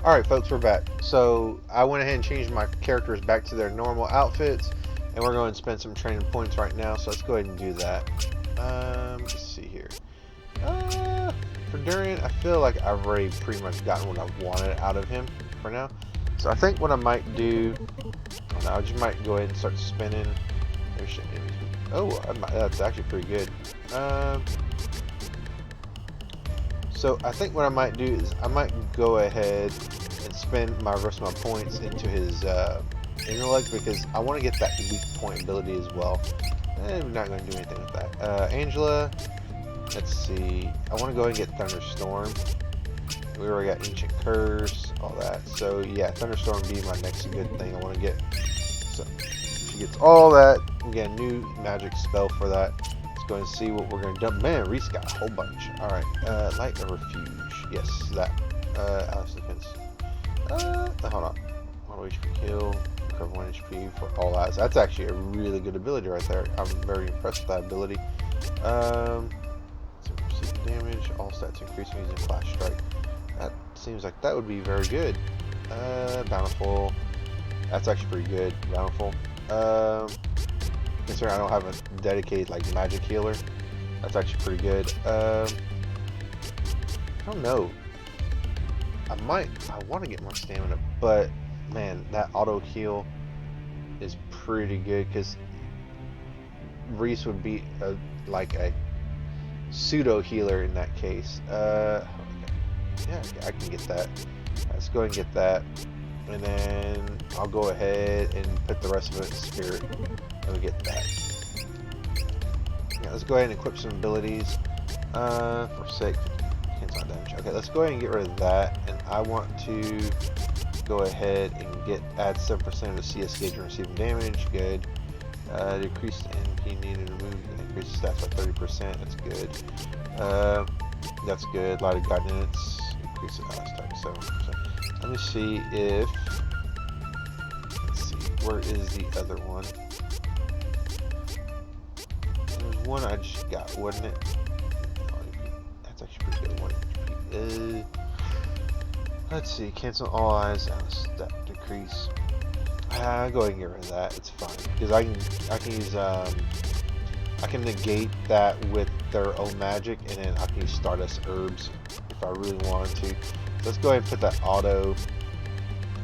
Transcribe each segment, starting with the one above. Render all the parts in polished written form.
Alright folks, we're back. So I went ahead and changed my characters back to their normal outfits, and we're going to spend some training points right now, so let's go ahead and do that. Let's see here. For Durian, I feel like I've already pretty much gotten what I wanted out of him for now. So I think what I might do, I just might go ahead and start spinning. Oh, that's actually pretty good. So I think what I might do is I might go ahead and spend my rest of my points into his intellect, because I want to get that weak point ability as well. I'm not going to do anything with that. Angela, let's see. I want to go ahead and get Thunderstorm. We already got Ancient Curse, all that. So yeah, Thunderstorm would be my next good thing I want to get. So she gets all that. We get a new magic spell for that. Go and see what we're going to dump. Man, Reese got a whole bunch. Alright, Light of Refuge. Yes, that. Alice Defense. Hold on. 1 HP heal. Recover 1 HP for all that. So that's actually a really good ability right there. I'm very impressed with that ability. So receiving damage. All stats increase when using Flash Strike. That seems like that would be very good. Bountiful. That's actually pretty good. Bountiful. Considering I don't have a dedicated like magic healer, that's actually pretty good. I don't know. I want to get more stamina, but man, that auto heal is pretty good, because Reese would be like a pseudo healer in that case. Yeah, I can get that. Let's go ahead and get that, and then I'll go ahead and put the rest of it in spirit. And we get that. Yeah, let's go ahead and equip some abilities. Forsake, cancel damage. Okay, let's go ahead and get rid of that. And I want to go ahead and add 7% of the CS gauge and receiving damage. Good. Decrease the NP needed to move and increase the stats by 30%. That's good. That's good. Light of guidance. Increase the attack 7%. Let me see if. Let's see. Where is the other one? One I just got, wasn't it? That's actually pretty good. 1 HP. Let's see. Cancel all eyes. Step decrease. Go ahead and get rid of that. It's fine, because I can use I can negate that with their own magic, and then I can use Stardust Herbs if I really wanted to. So let's go ahead and put that auto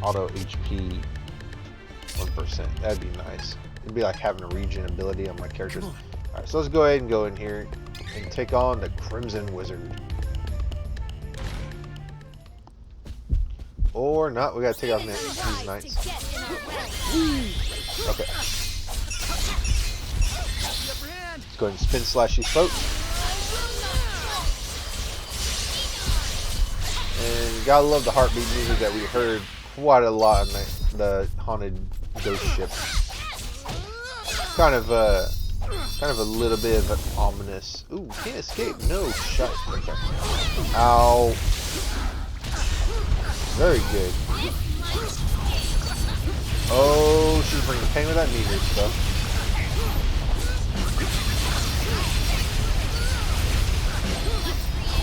HP 1%. That'd be nice. It'd be like having a regen ability on my characters. Alright, so let's go ahead and go in here and take on the Crimson Wizard. Or not, we gotta take off these knights. Okay. Let's go ahead and spin slash these folks. And you gotta love the heartbeat music that we heard quite a lot on the haunted ghost ship. Kind of a little bit of an ominous. Ooh, can't escape. No, shut. Okay. Ow. Very good. Oh, she's bringing pain with that meteor stuff.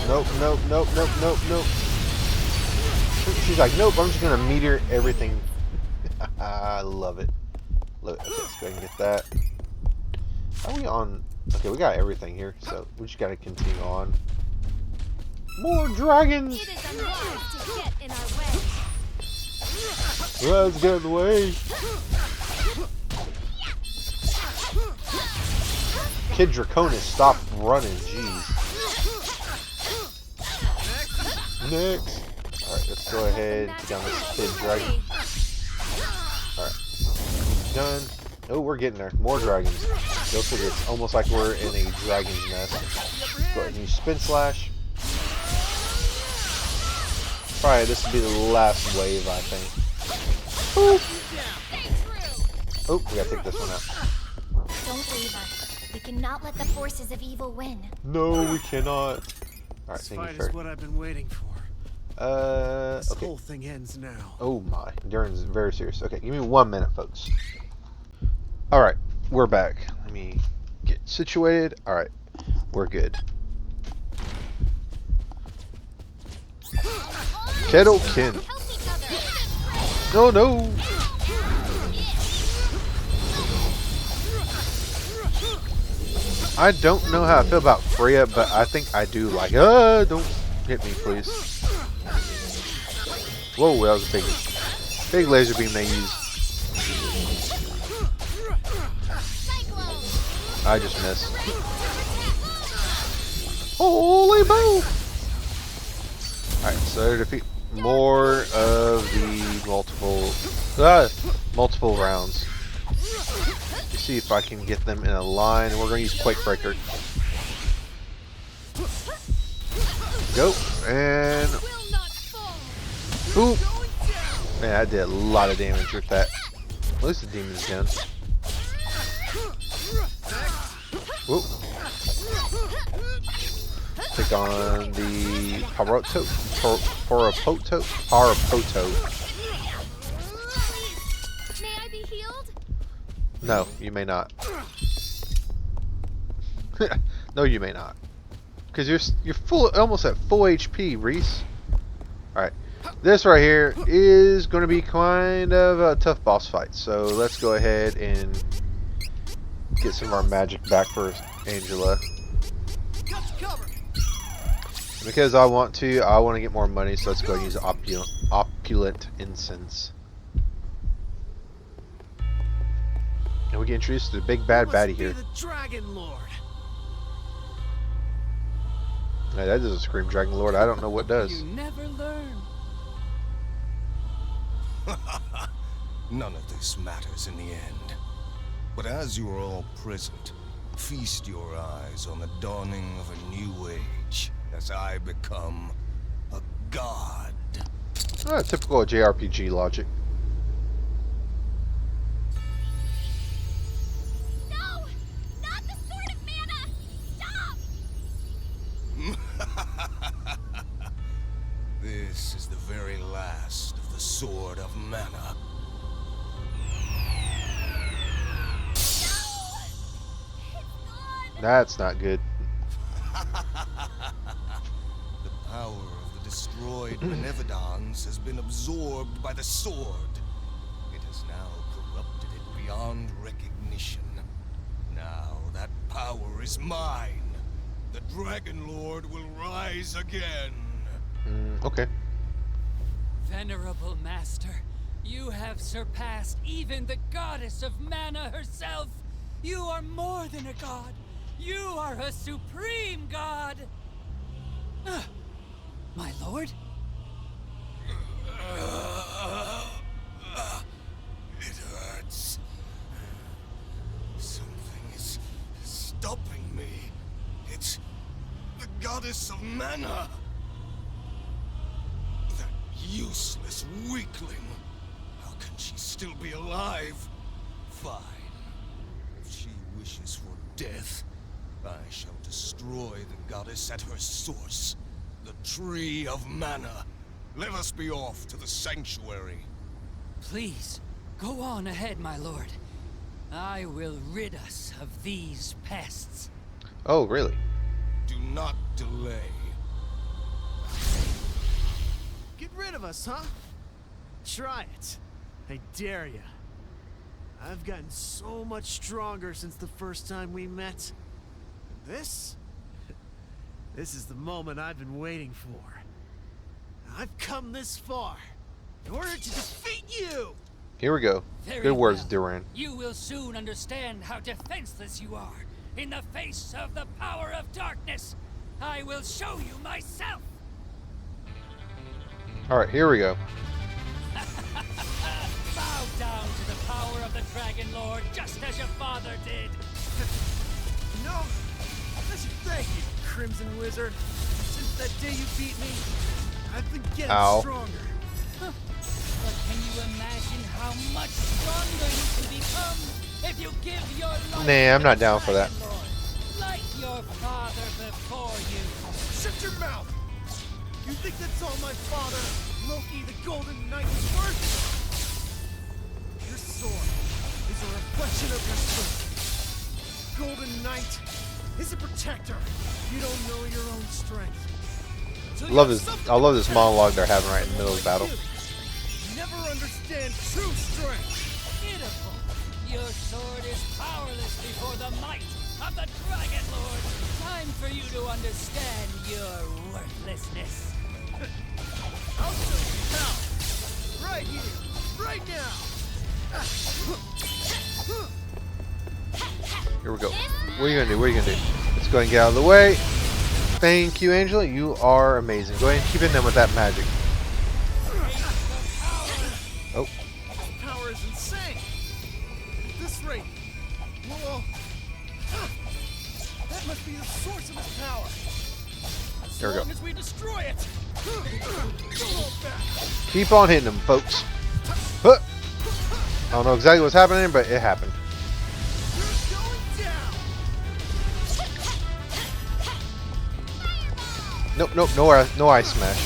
Nope. She's like, nope, I'm just gonna meteor everything. I love it. Okay, let's go ahead and get that. Are we on? Okay, we got everything here, so we just gotta continue on. More dragons! It is unwise to get in our way. Let's get in the way. Kid Draconis, stop running, jeez. Next. Alright, let's go ahead and take down this Kid Dragon. Alright. Done. Oh, we're getting there. More dragons. Go figure. It's almost like we're in a dragon's nest. Go ahead and use Spin Slash. Probably this will be the last wave, I think. Ooh. Oh, we gotta take this one out. Don't leave us. We cannot let the forces of evil win. No, we cannot. Alright, This thank fight you, Fairy. is what I've been waiting for. This Okay. whole thing ends now. Oh my, Durin's very serious. Okay, give me 1 minute, folks. Alright, we're back. Let me get situated. Alright, we're good. Kettlekin. Oh no! I don't know how I feel about Freya, but I think I do like. Don't hit me, please. Whoa, that was a big laser beam they used. I just missed. Holy bow! Alright, so to defeat more of the multiple rounds. Let's see if I can get them in a line. We're going to use Quake Breaker. Go, and boop. Man, I did a lot of damage with that. At least the demon's gun. Whoop. Click on the Parapoto. May I be healed? No, you may not. No, you may not. Because you're almost at full HP, Reese. All right, this right here is going to be kind of a tough boss fight. So let's go ahead and get some of our magic back for Angela. Because I want to get more money, so let's go and use opulent incense. And we get introduced to the big bad baddie here. The Dragon Lord. Hey, that doesn't scream Dragon Lord. I don't know what does. You never learn. None of this matters in the end. But as you are all present, feast your eyes on the dawning of a new age as I become a god. Typical JRPG logic. No! Not the Sword of Mana! Stop! This is the very last of the Sword of Mana. That's not good. The power of the destroyed Benevodons has been absorbed by the sword. It has now corrupted it beyond recognition. Now that power is mine. The Dragon Lord will rise again. Okay. Venerable Master, you have surpassed even the goddess of mana herself. You are more than a god. You are a supreme god. My lord? It hurts. Something is stopping me. It's the goddess of mana. That useless weakling. How can she still be alive? Fine. If she wishes for death, I shall destroy the goddess at her source. The Tree of Mana. Let us be off to the sanctuary. Please, go on ahead, my lord. I will rid us of these pests. Oh, really? Do not delay. Get rid of us, huh? Try it. I dare ya. I've gotten so much stronger since the first time we met. This is the moment I've been waiting for. I've come this far in order to defeat you! Here we go. Very Good words, well. Duran. You will soon understand how defenseless you are in the face of the power of darkness. I will show you myself. Alright, here we go. Bow down to the power of the Dragon Lord, just as your father did. No! I should thank you, Crimson Wizard. Since that day you beat me, I've been getting stronger. But can you imagine how much stronger you can become if you give your life Nah, I'm to not the down for that. Dragon Lord, like your father before you? Shut your mouth! You think that's all my father, Loki the Golden Knight, is worth? Your sword is a reflection of your strength. Golden Knight is a protector. You don't know your own strength. I love this monologue they're having right in the middle of the battle. You never never understand true strength. Pitiful. Your sword is powerless before the might of the Dragon Lord. Time for you to understand your worthlessness. I'll show you how. Right here. Right now. Here we go. What are you gonna do? What are you gonna do? Let's go ahead and get out of the way. Thank you, Angela. You are amazing. Go ahead and keep in them with that magic. Oh. His power is insane. At this rate, well, that must be the source of his power. As There we go. long as we destroy it. Hold back. Keep on hitting them, folks. Huh. I don't know exactly what's happening, but it happened. You're going down. Nope, nope, no ice smash.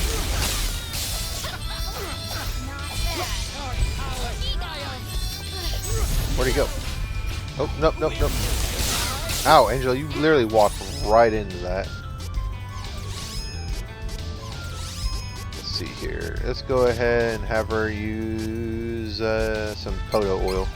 Where'd he go? Oh, nope, nope, nope. Ow, Angela, you literally walked right into that. Let's see here. Let's go ahead and have her use some Poto oil.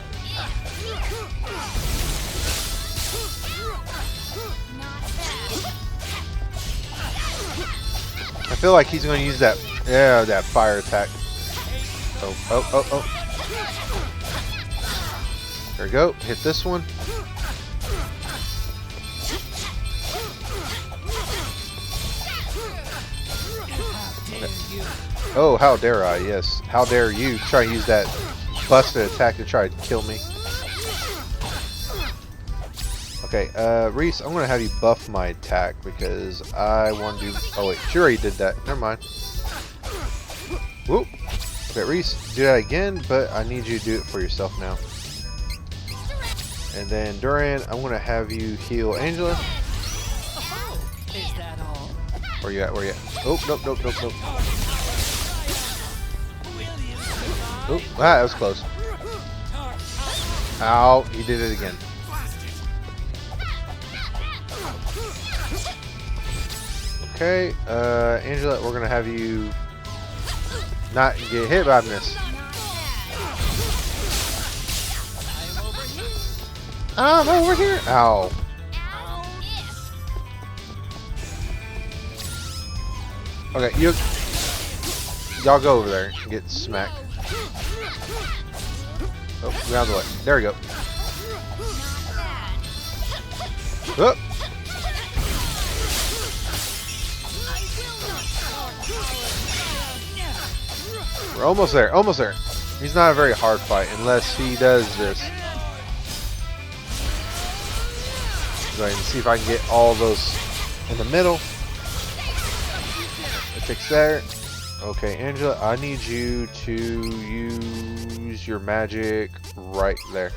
I feel like he's going to use that, yeah, that fire attack. Oh, oh, oh, oh. There we go. Hit this one. Oh, how dare I? Yes. How dare you try to use that busted attack to try to kill me. Okay, Reese, I'm going to have you buff my attack because I want to do... Oh, wait. She already did that. Never mind. Whoop. Okay, Reese, do that again, but I need you to do it for yourself now. And then, Duran, I'm going to have you heal Angela. Oh, is that all? Where you at? Where you at? Oh, nope, nope, nope, nope. Oh, that was close. Ow, he did it again. Okay, Angela, we're gonna have you not get hit by this. I'm over here. Ow. Okay, y'all go over there and get smacked. Oh, get out of the way. There we go. Oh. We're almost there. Almost there. He's not a very hard fight unless he does this. Go ahead and see if I can get all those in the middle. It takes there. Okay, Angela, I need you to use your magic right there.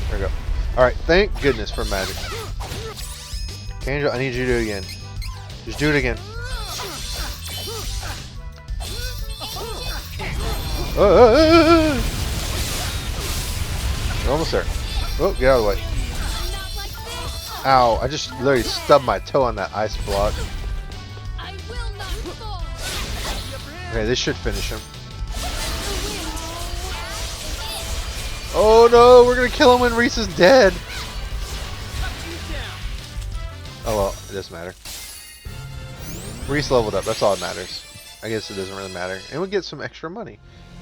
There we go. Alright, thank goodness for magic. Okay, Angela, I need you to do it again. Just do it again. We're almost there. Oh, get out of the way. Ow, I just literally stubbed my toe on that ice block. Okay, this should finish him. Oh no, we're gonna kill him when Reese is dead. Oh well, it doesn't matter. Reese leveled up, that's all that matters. I guess it doesn't really matter. And we get some extra money.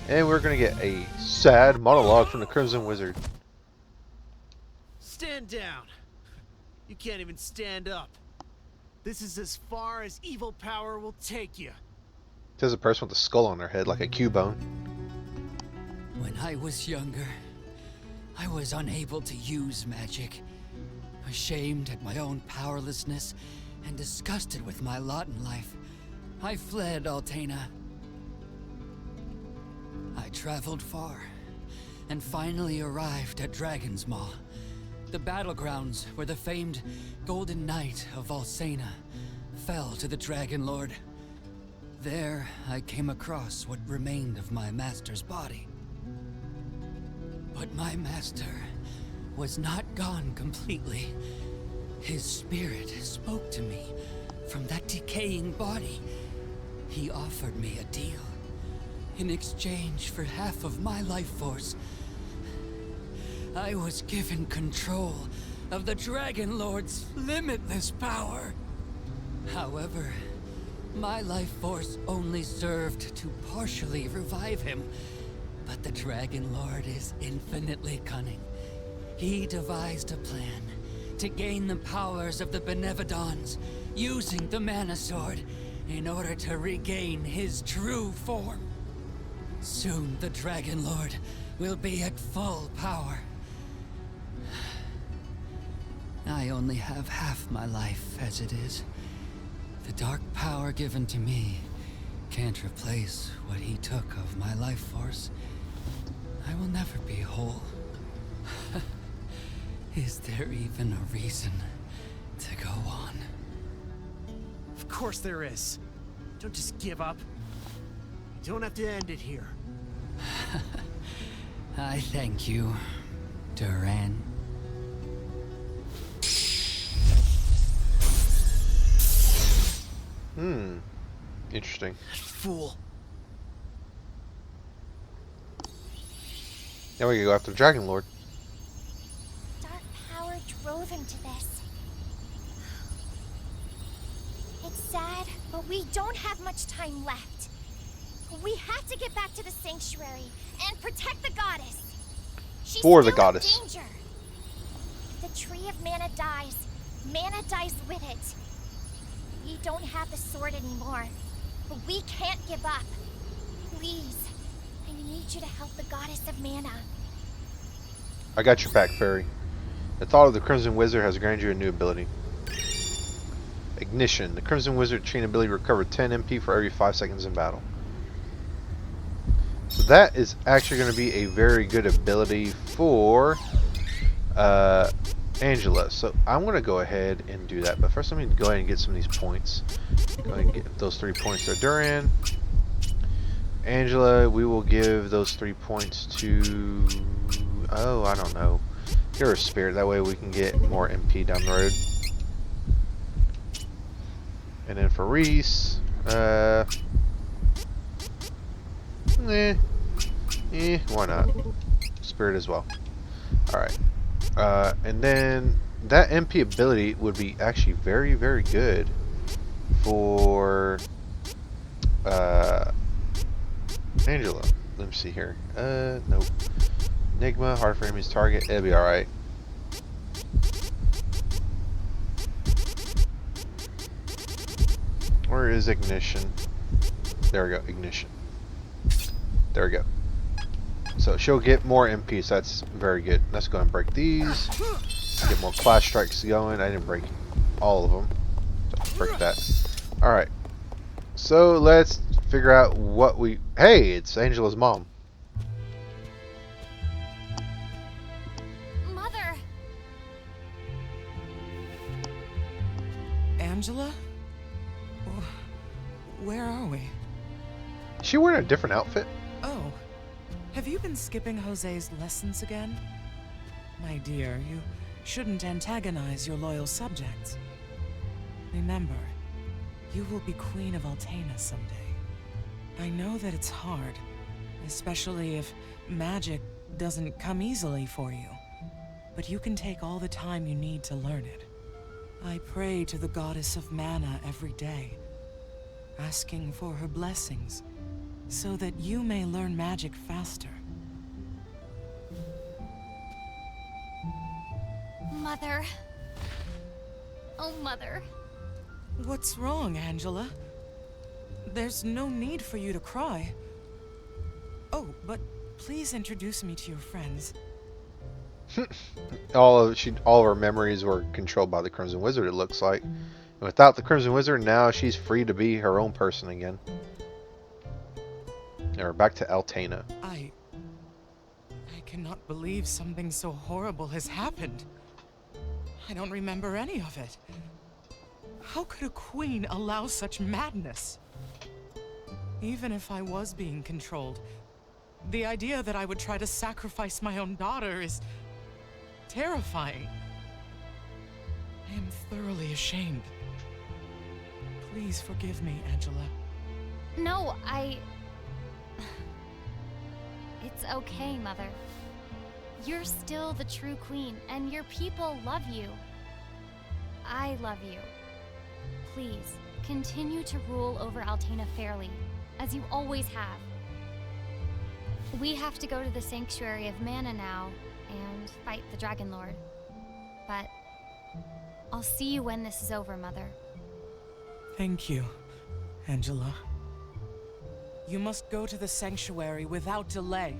And we're gonna get a sad monologue from the Crimson Wizard. Stand down. You can't even stand up. This is as far as evil power will take you. There's a person with a skull on their head like a Cubone. When I was younger, I was unable to use magic. Ashamed at my own powerlessness and disgusted with my lot in life, I fled Altena. I traveled far and finally arrived at Dragon's Maw, the battlegrounds where the famed Golden Knight of Valsena fell to the Dragon Lord. There, I came across what remained of my master's body. But my master was not gone completely. His spirit spoke to me from that decaying body. He offered me a deal. In exchange for half of my life force, I was given control of the Dragon Lord's limitless power. However, my life force only served to partially revive him. But the Dragon Lord is infinitely cunning. He devised a plan to gain the powers of the Benevodons, using the Mana Sword in order to regain his true form. Soon the Dragon Lord will be at full power. I only have half my life as it is. The dark power given to me can't replace what he took of my life force. I will never be whole. Is there even a reason to go on? Of course there is. Don't just give up. You don't have to end it here. I thank you, Duran. Interesting. That fool. Now we can go after the Dragon Lord. Dark power drove him to this. It's sad, but we don't have much time left. We have to get back to the sanctuary and protect the goddess. She's For the still goddess. in danger. If the tree of mana dies with it. We don't have the sword anymore, but we can't give up. Please, I need you to help the goddess of mana. I got your back, Fairy. The thought of the Crimson Wizard has granted you a new ability. Ignition. The Crimson Wizard chain ability recovers 10 MP for every 5 seconds in battle. So that is actually going to be a very good ability for Angela. So I'm going to go ahead and do that. But first let me go ahead and get some of these points. Go ahead and get those 3 points to Duran. Angela, we will give those 3 points to... Oh, I don't know. Give her a spirit. That way we can get more MP down the road. And then for Reese, why not? Spirit as well. Alright. And then that MP ability would be actually very, very good for Angela. Let me see here. Nope. Enigma, hard for enemy's target. It'll be alright. Where is Ignition? There we go, Ignition. There we go. So she'll get more MP, so that's very good. Let's go and break these. Get more class strikes going. I didn't break all of them. So break that. Alright. So let's figure out what we... Hey, it's Angela's mom. Mother! Angela? Where are we? Is she wearing a different outfit? Oh, have you been skipping Jose's lessons again? My dear, you shouldn't antagonize your loyal subjects. Remember, you will be Queen of Altena someday. I know that it's hard, especially if magic doesn't come easily for you. But you can take all the time you need to learn it. I pray to the goddess of mana every day, asking for her blessings, so that you may learn magic faster. Mother. Oh, Mother. What's wrong, Angela? There's no need for you to cry. Oh, but please introduce me to your friends. all of her memories were controlled by the Crimson Wizard, it looks like. And without the Crimson Wizard, now she's free to be her own person again. And we're back to Altena. I cannot believe something so horrible has happened. I don't remember any of it. How could a queen allow such madness? Even if I was being controlled, the idea that I would try to sacrifice my own daughter is terrifying. I am thoroughly ashamed. Please forgive me, Angela. No, It's okay, Mother. You're still the true queen, and your people love you. I love you. Please, continue to rule over Altena fairly, as you always have. We have to go to the Sanctuary of Mana now, and fight the Dragon Lord. But I'll see you when this is over, Mother. Thank you, Angela. You must go to the sanctuary without delay.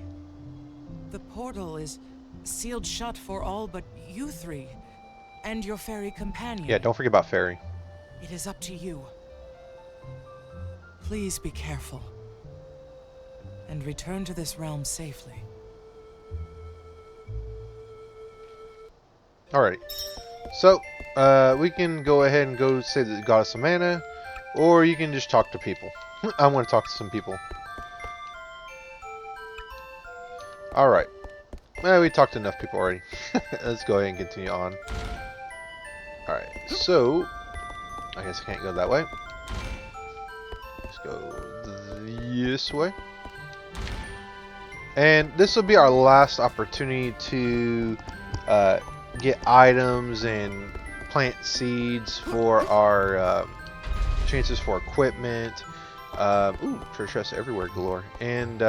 The portal is sealed shut for all but you three, and your fairy companion. Yeah, don't forget about Fairy. It is up to you. Please be careful, and return to this realm safely. Alrighty. So, we can go ahead and go save the Goddess of Mana, or you can just talk to people. I want to talk to some people. Alright. Well, we talked to enough people already. Let's go ahead and continue on. Alright, so I guess I can't go that way. Let's go this way. And this will be our last opportunity to get items and plant seeds for our chances for equipment. Ooh, treasure chests everywhere galore. And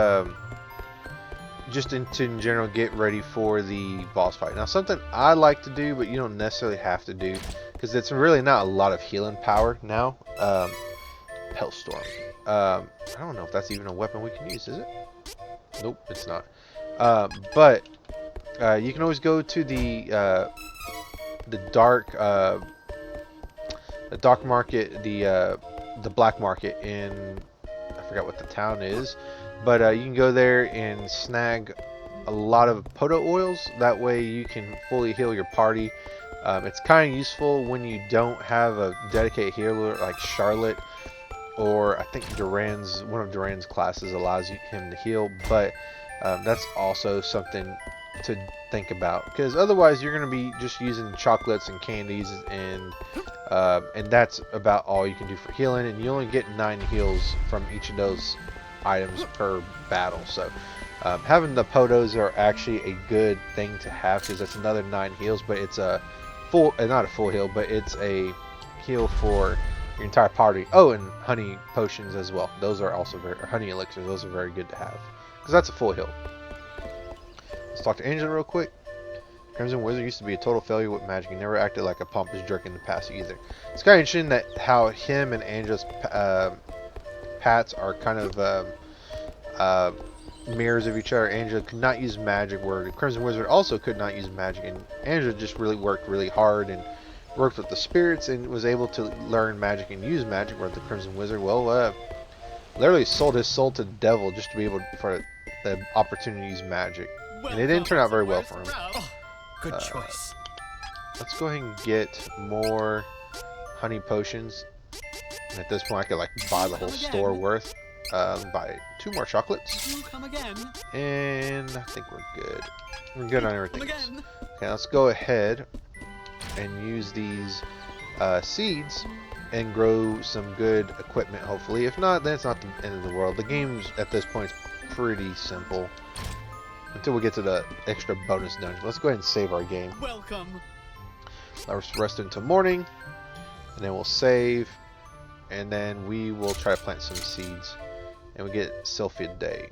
just in general, get ready for the boss fight. Now, something I like to do, but you don't necessarily have to do, because it's really not a lot of healing power now. Hellstorm. I don't know if that's even a weapon we can use, is it? Nope, it's not. But you can always go to the dark market, the black market in, I forgot what the town is. But you can go there and snag a lot of Poto oils. That way you can fully heal your party. It's kind of useful when you don't have a dedicated healer like Charlotte, or I think one of Duran's classes allows him to heal. But that's also something to think about, because otherwise you're going to be just using chocolates and candies, and that's about all you can do for healing. And you only get 9 heals from each of those items per battle, so having the Potos are actually a good thing to have, because that's another 9 heals, but it's a full, not a full heal, but it's a heal for your entire party. Oh, and honey potions as well. Those are also or honey elixirs. Those are very good to have, because that's a full heal. Let's talk to Angela real quick. Crimson Wizard used to be a total failure with magic. He never acted like a pompous jerk in the past either. It's kind of interesting that how him and Angela's Pats are kind of mirrors of each other. Angela could not use magic, where the Crimson Wizard also could not use magic, and Angela just really worked really hard and worked with the spirits and was able to learn magic and use magic, where the Crimson Wizard, well, literally sold his soul to the devil just to be able for the opportunity to use magic. And it didn't turn out very well for him. Oh, good choice. Let's go ahead and get more honey potions. And at this point, I could like buy the whole store worth. Buy 2 more chocolates. You come again. And I think we're good. We're good on everything else. Okay, let's go ahead and use these seeds and grow some good equipment, hopefully. If not, then it's not the end of the world. The game at this point is pretty simple until we get to the extra bonus dungeon. Let's go ahead and save our game. Welcome. Let's rest until morning, and then we'll save, and then we will try to plant some seeds, and we get Sylphia Day.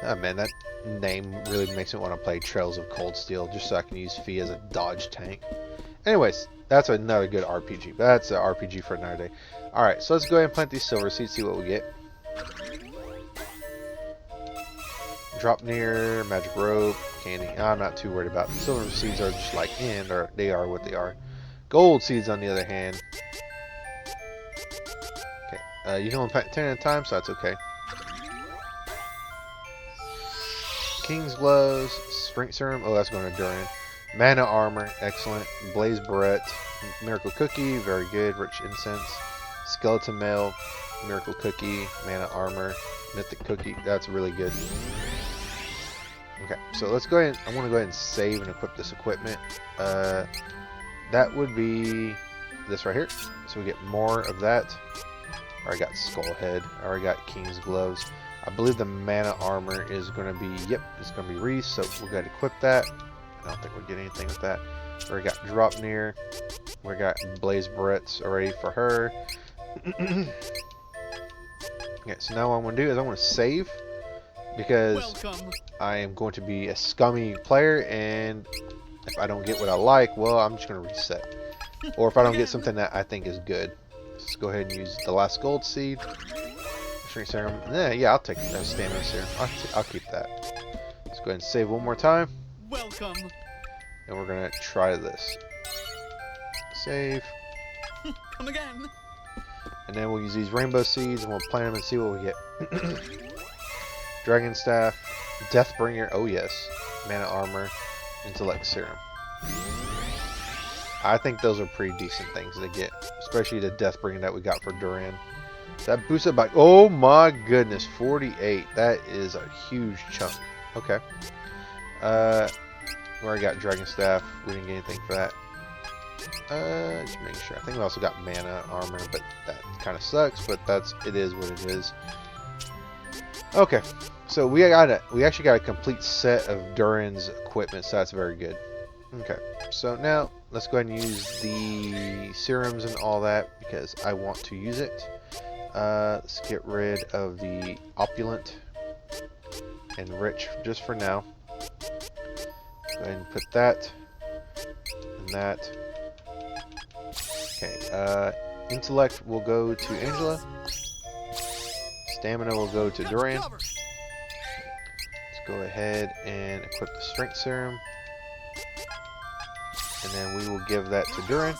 Oh man, that name really makes me want to play Trails of Cold Steel, just so I can use Fee as a dodge tank. Anyways, that's another good RPG, but that's an RPG for another day. Alright, so let's go ahead and plant these silver seeds, see what we get. Drop near, magic rope, candy. I'm not too worried about. Silver seeds are just like or they are what they are. Gold seeds, on the other hand. Okay, you can only plant 10 at a time, so that's okay. King's gloves, Sprint serum. Oh, that's going to Duran. Mana armor, excellent. Blaze barrette, miracle cookie, very good. Rich incense, skeleton mail, miracle cookie, mana armor, mythic cookie. That's really good. Okay, so let's go ahead. I want to go ahead and save and equip this equipment. That would be this right here. So we get more of that. I already got Skull Head. I already got King's Gloves. I believe the mana armor is going to be, yep, it's going to be Reese. So we're going to equip that. I don't think we'll get anything with that. We already got Drop Near. We got Blaze Barrettes already for her. Okay, so now what I'm going to do is I want to save. Because I am going to be a scummy player, and if I don't get what I like, well, I'm just going to reset. Or if I don't get something that I think is good. Let's go ahead and use the last gold seed. Strength serum. Yeah, I'll take that stamina serum. I'll keep that. Let's go ahead and save one more time. Welcome. And we're going to try this. Save. Come again. And then we'll use these rainbow seeds, and we'll plant them and see what we get. Dragon Staff, Deathbringer, oh yes, Mana Armor, Intellect Serum. I think those are pretty decent things to get, especially the Deathbringer that we got for Duran. That boosted by, oh my goodness, 48. That is a huge chunk. Okay. We already got Dragon Staff. We didn't get anything for that. Just making sure. I think we also got Mana Armor, but that kind of sucks. But it is what it is. Okay, so we actually got a complete set of Duran's equipment, so that's very good. Okay, so now let's go ahead and use the serums and all that because I want to use it. Let's get rid of the opulent and rich just for now. Go ahead and put that and that. Okay, intellect will go to Angela. Stamina will go to Duran. Let's go ahead and equip the strength serum. And then we will give that to Duran.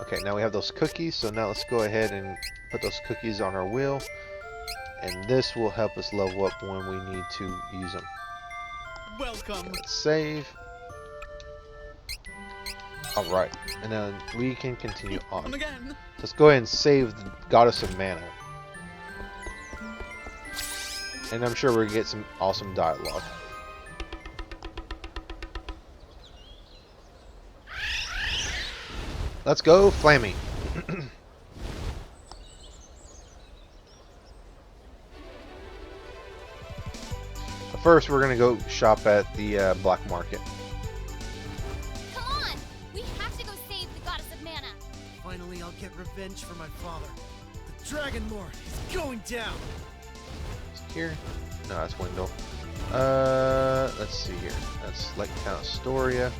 Okay, now we have those cookies, so now let's go ahead and put those cookies on our wheel. And this will help us level up when we need to use them. Welcome. Okay, let's save. Alright, and then we can continue on. Come again. Let's go ahead and save the Goddess of Mana. And I'm sure we're going to get some awesome dialogue. Let's go, Flammy. First, we're going to go shop at the black market. Come on! We have to go save the Goddess of Mana. Finally, I'll get revenge for my father. The Dragon Lord is going down. Here? No, that's Wendell. Let's see here. That's Lake Town Astoria.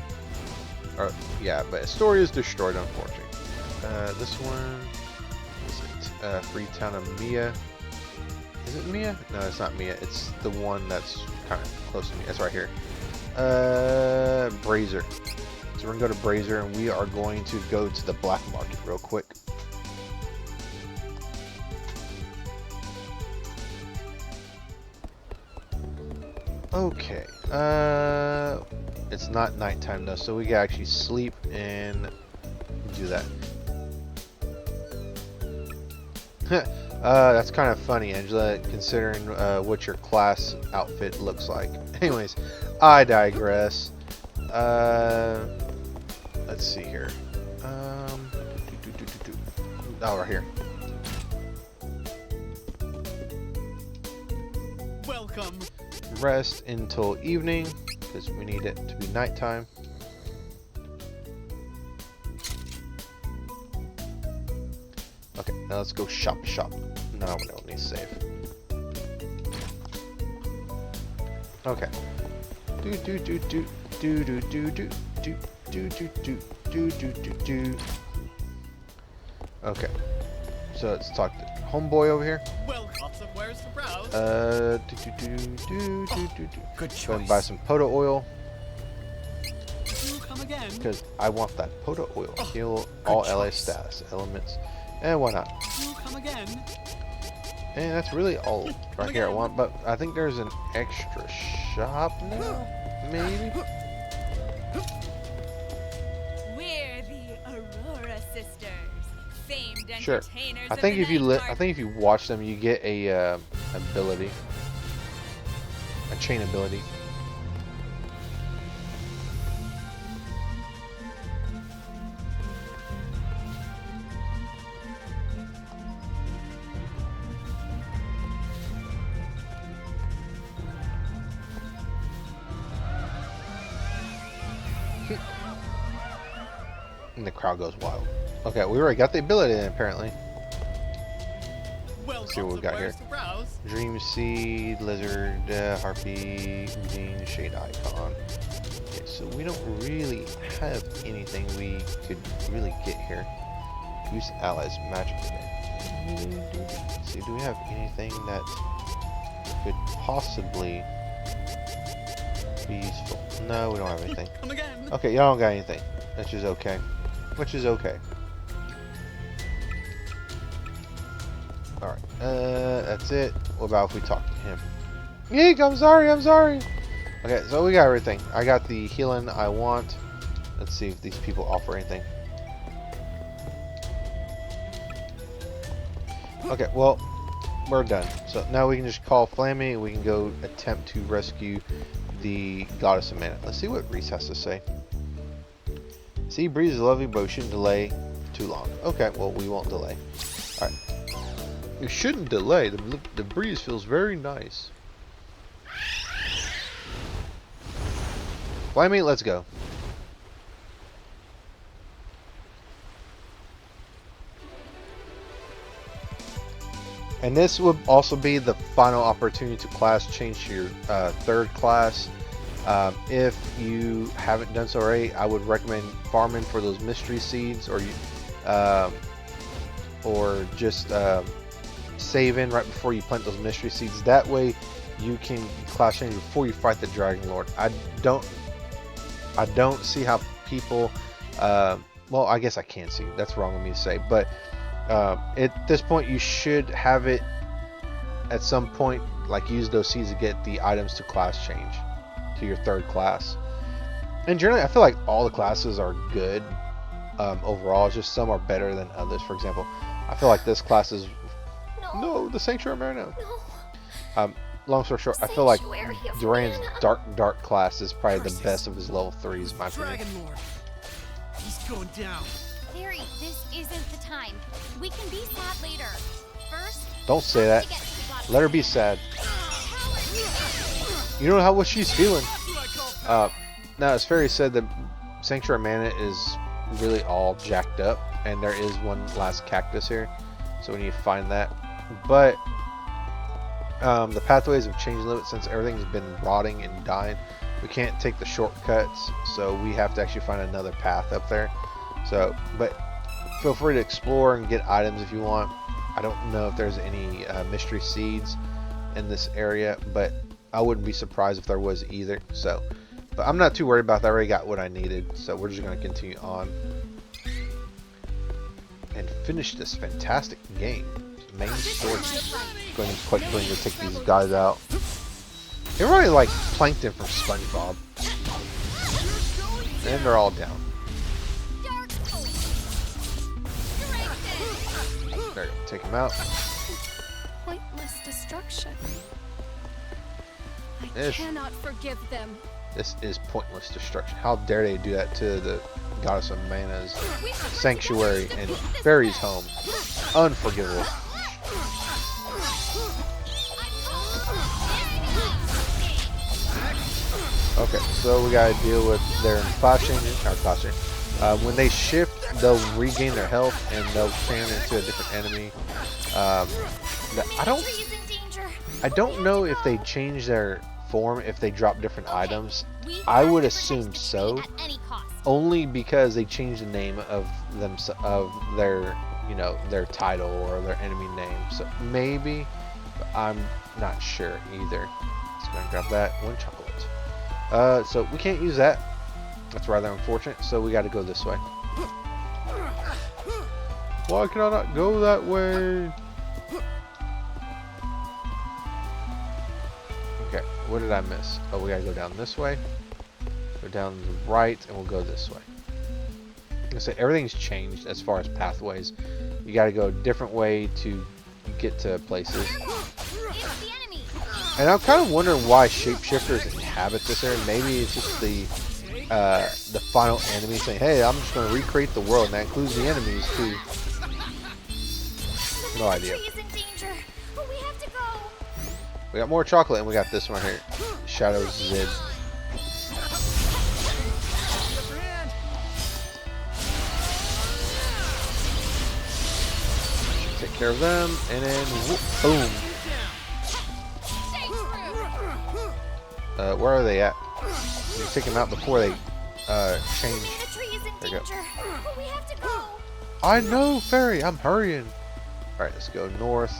Or, yeah, but Astoria is destroyed, unfortunately. This one is it? Freetown of Mia. Is it Mia? No, it's not Mia. It's the one that's kind of close to me. That's right here. Brazier. So we're gonna go to Brazier, and we are going to go to the black market real quick. Okay, it's not nighttime though, so we can actually sleep and do that. That's kind of funny, Angela, considering what your class outfit looks like. Anyways, I digress. Let's see here. Oh, right here. Welcome. Rest until evening because we need it to be nighttime. Okay, now let's go shop. No, we don't need to save. Okay. Okay. So let's talk to homeboy over here. Well, somewhere's the browse. Good Go choice. and buy some Poto oil Do come again. because I want that Poto oil. Heal all LA status elements, and why not? Do come again. And that's really all right here I want. But I think there's an extra shop now, maybe. We're the Aurora Sisters, famed Sure. entertainers I think of the if you night I think if you watch them, you get a ability. I a chain ability. And the crowd goes wild. Okay, we already got the ability in, apparently. Well, Let's see what we got here. Dream Seed, Lizard, Harpy, Bean, Shade Icon. Okay, so we don't really have anything we could really get here. Use allies magically. Let's see, do we have anything that could possibly be useful? No, we don't have anything. Come again. Okay, y'all don't got anything, which is okay. Which is okay. Alright, that's it. What about if we talk to him? Yeek, I'm sorry. Okay, so we got everything. I got the healing I want. Let's see if these people offer anything. Okay, well, we're done. So now we can just call Flammy and we can go attempt to rescue the Goddess of Mana. Let's see what Reese has to say. Sea breeze is lovely, but we shouldn't delay too long. Okay, well, we won't delay. Alright. You shouldn't delay. The breeze feels very nice. Flammy, let's go. And this would also be the final opportunity to class change to your third class. If you haven't done so already, I would recommend farming for those mystery seeds, or just save in right before you plant those mystery seeds. That way, you can class change before you fight the Dragon Lord. I don't see how people. Well, I guess I can see. That's wrong of me to say, but at this point, you should have it at some point. Like use those seeds to get the items to class change to your third class. And generally, I feel like all the classes are good overall. It's just some are better than others. For example, I feel like this class is no the Sanctuary Marino. No. Long story short, I feel like Sanctuary of Duran's Mana. dark class is probably the best of his level 3s, in my opinion. Dragon Lord. He's going down. Harry, this isn't the time. We can be sad later. First, Don't say that. Let her be sad. You know how what she's feeling. Now, as Fairy said, the Sanctuary Mana is really all jacked up, and there is one last cactus here, so we need to find that. But the pathways have changed a little bit since everything's been rotting and dying. We can't take the shortcuts, so we have to actually find another path up there. So, but feel free to explore and get items if you want. I don't know if there's any mystery seeds in this area, but I wouldn't be surprised if there was either. So, but I'm not too worried about that. I already got what I needed, so we're just going to continue on and finish this fantastic game. Main story. Going to quickly to take these guys out. They're really like Plankton from SpongeBob. And they're all down. There you go. Take them out. Pointless destruction. I Yes. cannot forgive them. This is pointless destruction. How dare they do that to the Goddess of Mana's sanctuary and Fairy's home? Unforgivable. Okay, so we gotta deal with their class changing. When they shift, they'll regain their health and they'll turn into a different enemy. I don't know if they change their form if they drop different items. I would assume so, only because they changed the name of them of their their title or their enemy name. So maybe, but I'm not sure either. Just gonna grab that one chocolate. So we can't use that. That's rather unfortunate. So we got to go this way. Why can I not go that way? Okay, what did I miss? Oh, we gotta go down this way. Go down the right, and we'll go this way. I say everything's changed as far as pathways. You gotta go a different way to get to places. It's the enemy. And I'm kind of wondering why shapeshifters inhabit this area. Maybe it's just the final enemy saying, "Hey, I'm just going to recreate the world," and that includes the enemies too. No idea. Tree is in danger. We have to go. We got more chocolate, and we got this one here, Shadow Zid. Take care of them, and then whoop, boom. Where are they at? You take them out before they change. The tree is in There you go. danger. We have to go. I know, Fairy. I'm hurrying. All right, let's go north.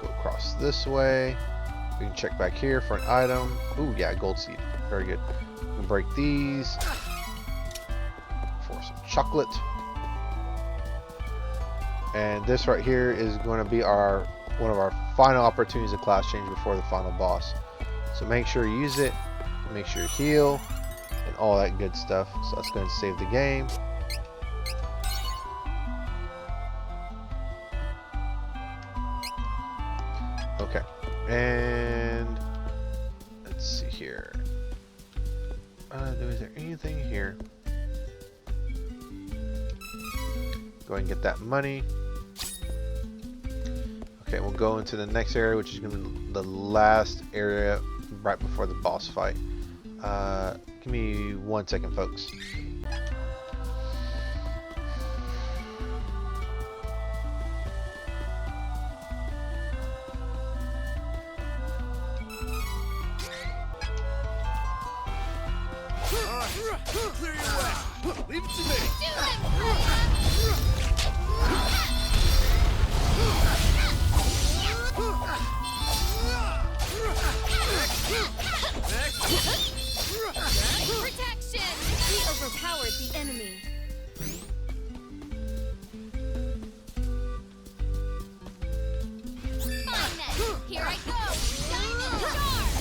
Go across this way. We can check back here for an item. Ooh, yeah, gold seed. Very good. We can break these for some chocolate. And this right here is going to be one of our final opportunities of class change before the final boss. So make sure you use it. Make sure you heal and all that good stuff. So let's go and save the game. Okay, and let's see here. Is there anything here? Go ahead and get that money. Okay, we'll go into the next area, which is going to be the last area right before the boss fight. Give me 1 second, folks. Clear your way. Leave it to me. Protection! We overpowered the enemy. Fine then. Here I go. Diamond charge.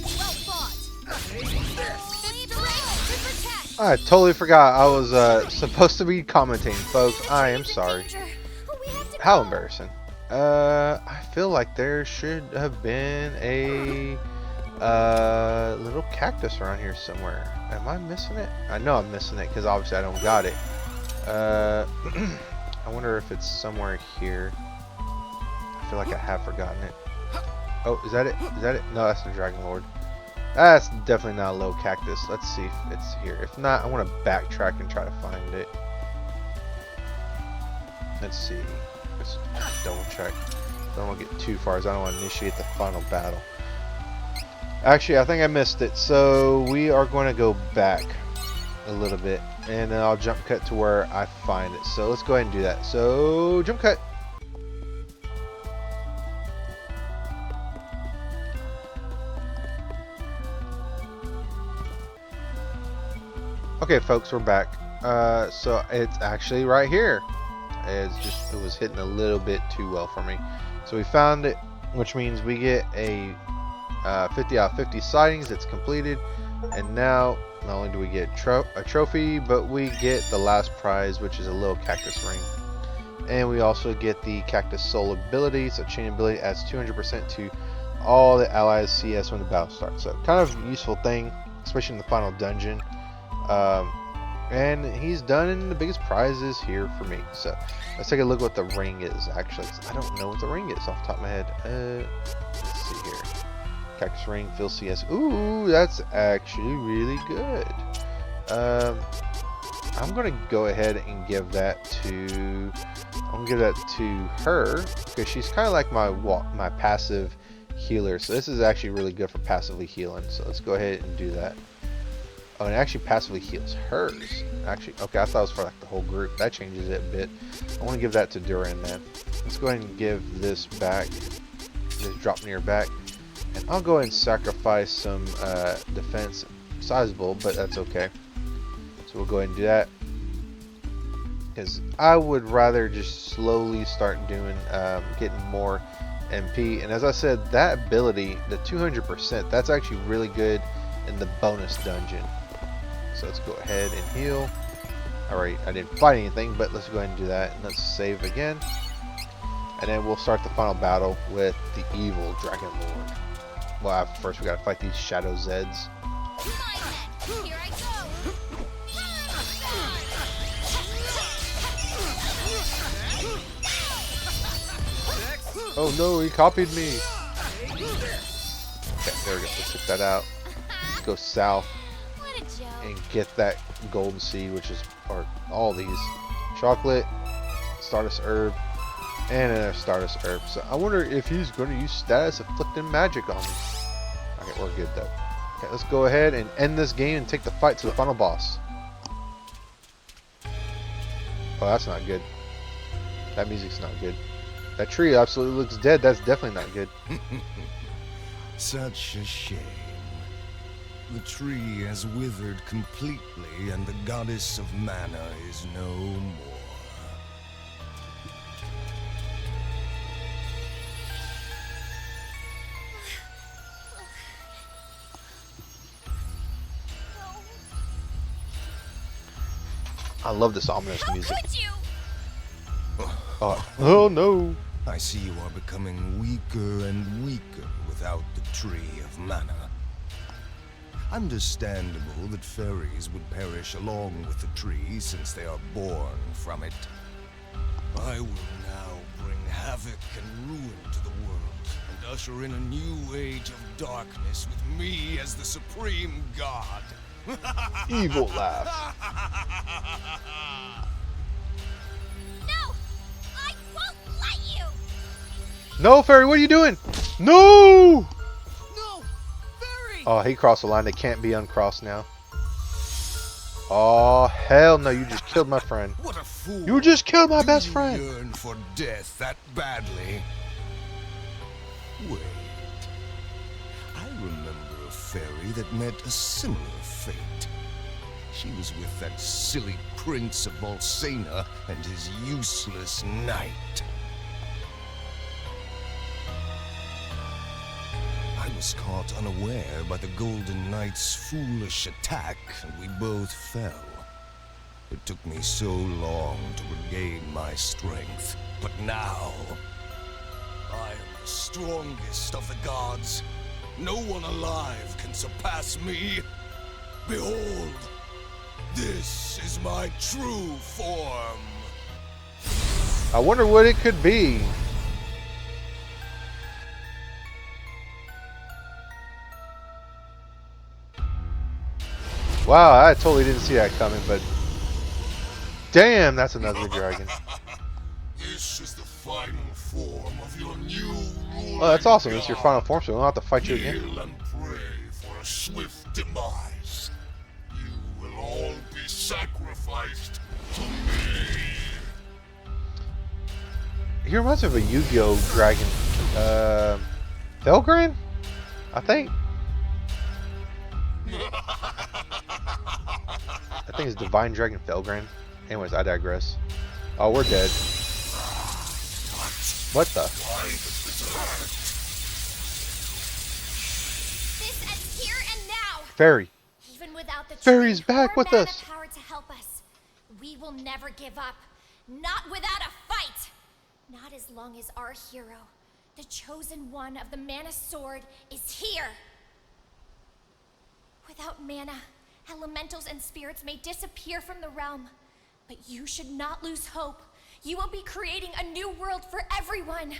Well fought. Strength to protect. I totally forgot I was supposed to be commentating, folks. I am sorry. Danger. We have to How go. embarrassing. I feel like there should have been a little cactus around here somewhere. Am I missing it? I know I'm missing it because obviously I don't got it. I wonder if it's somewhere here. I feel like I have forgotten it. Oh, is that it? Is that it? No, that's the Dragon Lord. That's definitely not a low cactus. Let's see if it's here. If not, I want to backtrack and try to find it. Let's see. Let's double check. Don't want to get too far as I don't want to initiate the final battle. Actually, I think I missed it. So we are going to go back a little bit. And then I'll jump cut to where I find it. So let's go ahead and do that. So jump cut. Okay, folks, we're back. So it's actually right here. It was hitting a little bit too well for me. So we found it, which means we get a 50 out of 50 sightings. It's completed, and now not only do we get a trophy, but we get the last prize, which is a little cactus ring. And we also get the cactus soul ability. So chain ability adds 200% to all the allies CS when the battle starts. So kind of a useful thing, especially in the final dungeon. And he's done in the biggest prizes here for me. So let's take a look what the ring is. Actually, I don't know what the ring is off the top of my head. Let's see here. Cactus ring, fill CS. Ooh, that's actually really good. I'm gonna go ahead and give that to. I'm gonna give that to her because she's kind of like my passive healer. So this is actually really good for passively healing. So let's go ahead and do that. Oh, and it actually passively heals hers. Actually, okay, I thought it was for like the whole group. That changes it a bit. I want to give that to Duran then. Let's go ahead and give this back. Just drop near back. And I'll go ahead and sacrifice some defense. Sizable, but that's okay. So we'll go ahead and do that. Because I would rather just slowly start doing, getting more MP. And as I said, that ability, the 200%, that's actually really good in the bonus dungeon. So let's go ahead and heal. Alright, I didn't fight anything, but let's go ahead and do that. And let's save again. And then we'll start the final battle with the evil Dragon Lord. Well, first we gotta fight these Shadow Zeds. Fine then, here I go. Oh no, he copied me. Okay, there we go. Let's check that out. Let's go south What a joke. and get that golden seed, which is, or all these. Chocolate, Stardust Herb, and another Stardust Herb. So I wonder if he's going to use status afflicting magic on me. Okay, we're good though. Okay, let's go ahead and end this game and take the fight to the final boss. Oh, that's not good. That music's not good. That tree absolutely looks dead. That's definitely not good. Such a shame. The tree has withered completely, and the goddess of mana is no more. I love this ominous How music. could you? Oh no! I see you are becoming weaker and weaker without the tree of mana. Understandable that fairies would perish along with the tree since they are born from it. I will now bring havoc and ruin to the world and usher in a new age of darkness with me as the supreme god. Evil laugh. No! I won't let you! No, fairy, what are you doing? No! No! Fairy! Oh, he crossed the line. They can't be uncrossed now. Oh, hell no. You just killed my friend. What a fool! You just killed my Do best you friend. yearn for death that badly? Wait. I remember a fairy that met a similar fate. She was with that silly prince of Volsena and his useless knight. I was caught unaware by the Golden Knight's foolish attack, and we both fell. It took me so long to regain my strength, but now I am the strongest of the gods. No one alive can surpass me. Behold, this is my true form. I wonder what it could be. Wow, I totally didn't see that coming, but damn, that's an ugly dragon. This is the final form of your new ruling. Oh, that's awesome. It's your final form, so we don't have to fight you again. Kneel and pray for a swift demise. You will all be sacrificed to me. He reminds me of a Yu-Gi-Oh dragon. Felgran? I think. I think it's Divine Dragon Felgran. Anyways, I digress. Oh, we're dead. What the? This ends here and now! Fairy. Even without the Fairy's tree back or with mana us. power to help us, we will never give up. Not without a fight! Not as long as our hero, the chosen one of the mana sword, is here. Without mana, elementals and spirits may disappear from the realm. But you should not lose hope. You will be creating a new world for everyone.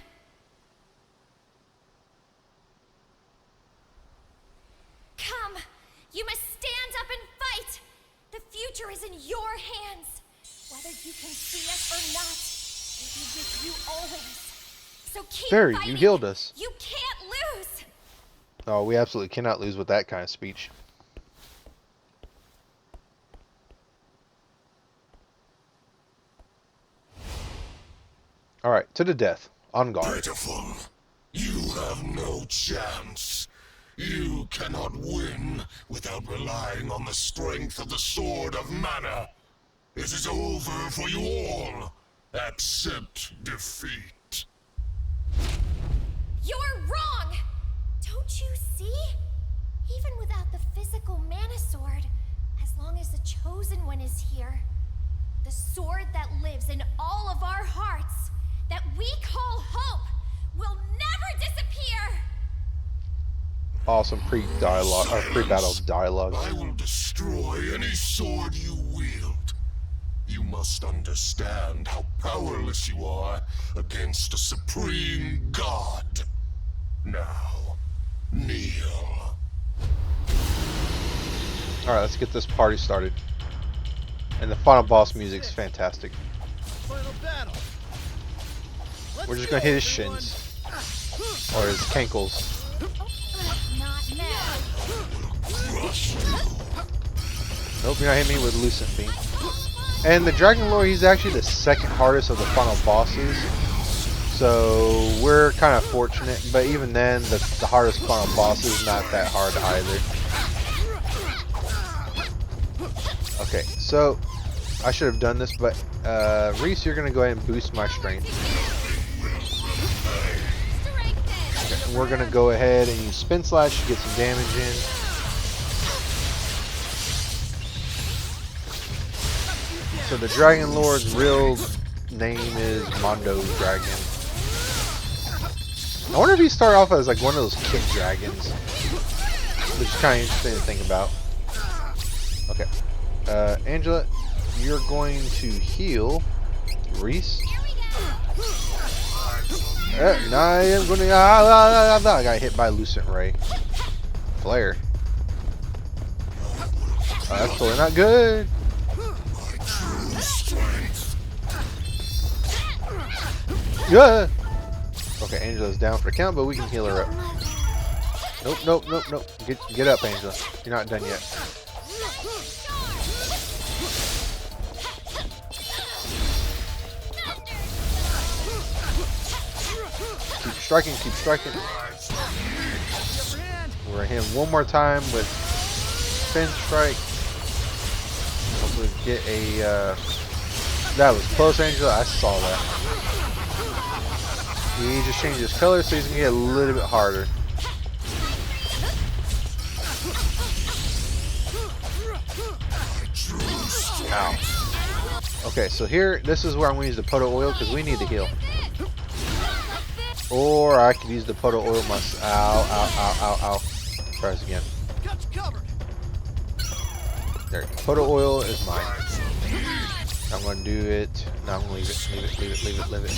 Come, you must stand up and fight. The future is in your hands. Whether you can see us or not, we'll be with you always. So keep Fairy, fighting. you healed us. You can't lose. Oh, we absolutely cannot lose with that kind of speech. Alright, to the death. On guard. Pitiful. You have no chance. You cannot win without relying on the strength of the Sword of Mana. It is over for you all. Accept defeat. You're wrong! Don't you see? Even without the physical mana sword, as long as the chosen one is here, The sword that lives in all of our hearts, that we call hope, will never disappear! Awesome pre-dialogue or pre-battle dialogue. I will destroy any sword you wield. You must understand how powerless you are against a supreme god. Now, kneel. Alright, let's get this party started. And the final boss music's fantastic. Final battle. We're just gonna hit his shins. Or his cankles. Not now. Nope, you're not hitting me with Lucent Beam. And the Dragon Lord, he's actually the second hardest of the final bosses. So we're kind of fortunate, but even then, the hardest final boss is not that hard either. Okay, so I should have done this, but Reese, you're gonna go ahead and boost my strength. Okay, and we're gonna go ahead and use Spin Slash to get some damage in. So the Dragon Lord's real name is Mondo Dragon. I wonder if he started off as like one of those kid dragons, which is kind of interesting to think about. Okay, Angela, you're going to heal Reese. No, I am going to. I got hit by Lucent Ray. Flare. That's totally not good. Yeah. Okay, Angela's down for the count, but we can heal her up. Nope, nope, nope, nope. Get up, Angela. You're not done yet. Keep striking, keep striking. We're gonna hit him one more time with Spin Strike. Hopefully get a, that was close, Angela. I saw that. He just changed his color, so he's gonna get a little bit harder. Ow. Okay, so here, this is where I'm gonna use the Poto Oil because we need to heal. Or I could use the Poto Oil myself. Ow, ow, ow, ow, ow. Try this again. There, Poto Oil is mine. I'm gonna do it. No, I'm gonna leave it, leave it, leave it, leave it, leave it.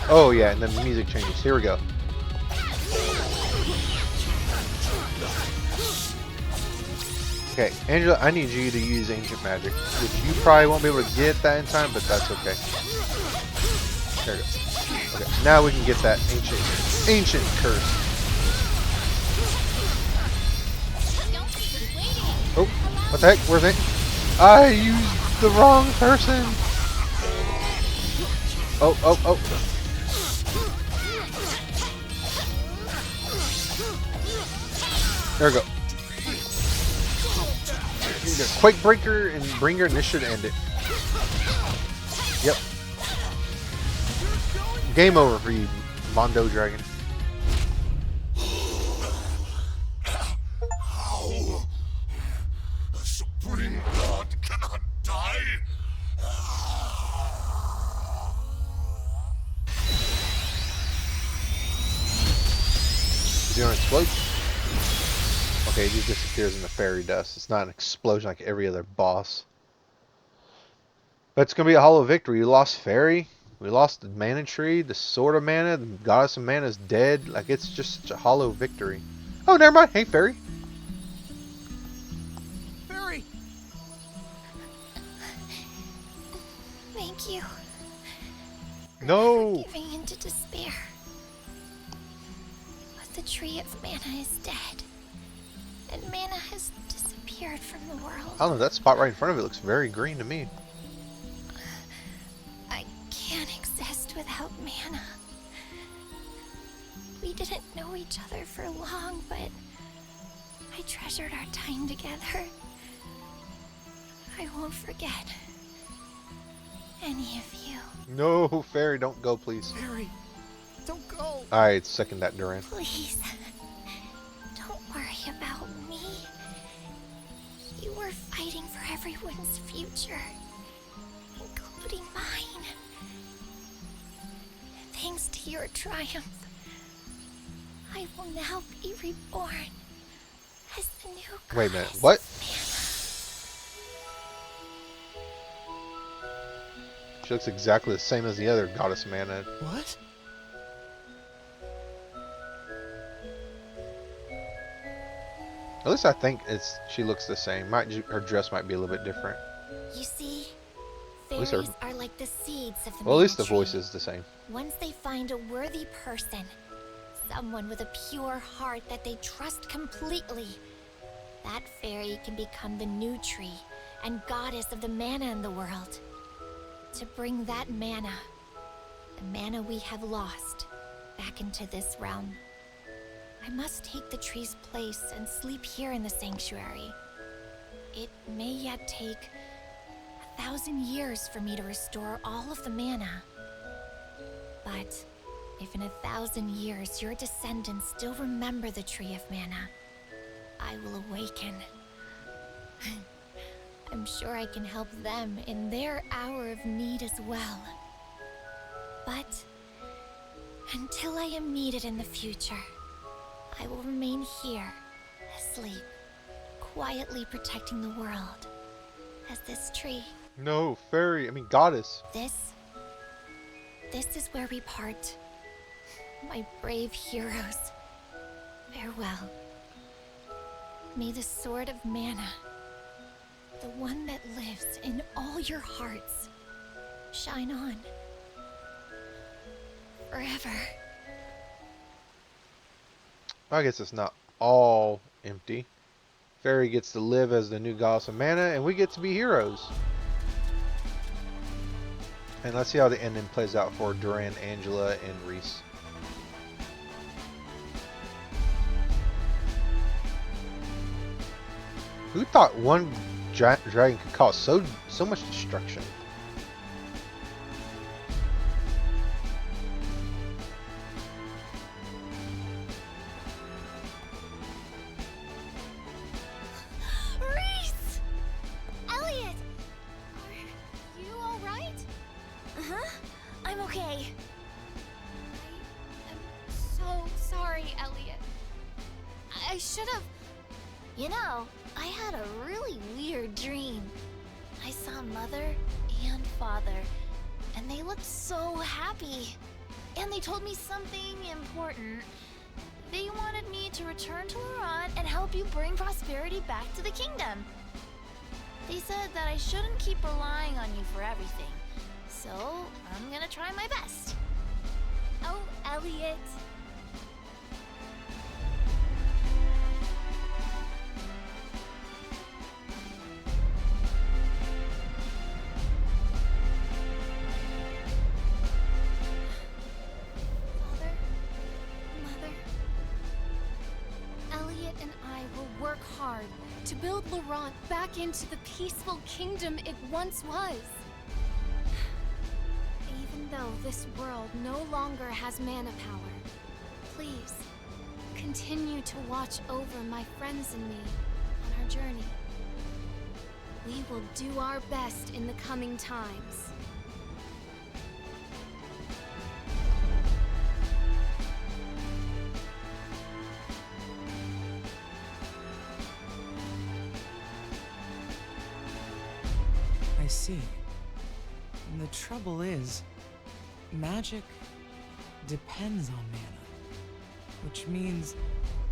Oh yeah, and then the music changes. Here we go. Okay, Angela, I need you to use Ancient Magic, which you probably won't be able to get that in time, but that's okay. There we go. Okay, now we can get that ancient curse. Oh, what the heck? Where's it? I used the wrong person. Oh, oh, oh. There we go. Need a Quake Breaker and Bringer, and this should end it. Yep. Game over for you, Mondo Dragon. How? A supreme god cannot die? Is he gonna explode? Okay, he just disappears in the fairy dust. It's not an explosion like every other boss. But it's gonna be a hollow victory. We lost Fairy. We lost the Mana Tree, the Sword of Mana, the Goddess of Mana is dead. Like, it's just such a hollow victory. Oh, never mind. Hey, Fairy. Fairy! Thank you. No! For giving into despair. But the Tree of Mana is dead. And mana has disappeared from the world. I don't know, that spot right in front of it looks very green to me. I can't exist without mana. We didn't know each other for long, but I treasured our time together. I won't forget any of you. No, Fairy, don't go, please. Fairy, don't go. I second that, Duran. Please, don't worry about me. everyone's future, including mine. Thanks to your triumph, I will now be reborn as the new goddess. Wait a minute, what? She looks exactly the same as the other goddess Mana. What? At least I think she looks the same. Her dress might be a little bit different. You see, At least fairies are like the seeds of the Well, at least the mana tree. voice is the same. Once they find a worthy person, someone with a pure heart that they trust completely, that fairy can become the new tree and goddess of the mana in the world. To bring that mana, the mana we have lost, back into this realm, I must take the tree's place and sleep here in the sanctuary. It may yet take 1,000 years for me to restore all of the mana. But if in 1,000 years your descendants still remember the Tree of Mana, I will awaken. I'm sure I can help them in their hour of need as well. But until I am needed in the future, I will remain here, asleep, quietly protecting the world as this tree. No, goddess. This is where we part. My brave heroes. Farewell. May the Sword of Mana, the one that lives in all your hearts, shine on. Forever. I guess it's not all empty. Fairy gets to live as the new goddess of mana, and we get to be heroes. And let's see how the ending plays out for Duran, Angela, and Reese. Who thought one dragon could cause so much destruction? Reese! Elliot! Are you alright? Uh-huh. I'm okay. I am so sorry, Elliot. I should have. You know, I had a really weird dream. I saw Mother and Father, and they looked so happy. And they told me something important. They wanted me to return to Iran and help you bring prosperity back to the kingdom. They said that I shouldn't keep relying on you for everything. So, I'm gonna try my best. Oh, Elliot. Father, Mother, Elliot and I will work hard to build Laurent back into the peaceful kingdom it once was. Even though this world no longer has mana power, please continue to watch over my friends and me on our journey. We will do our best in the coming times. I see. And the trouble is, magic depends on mana. Which means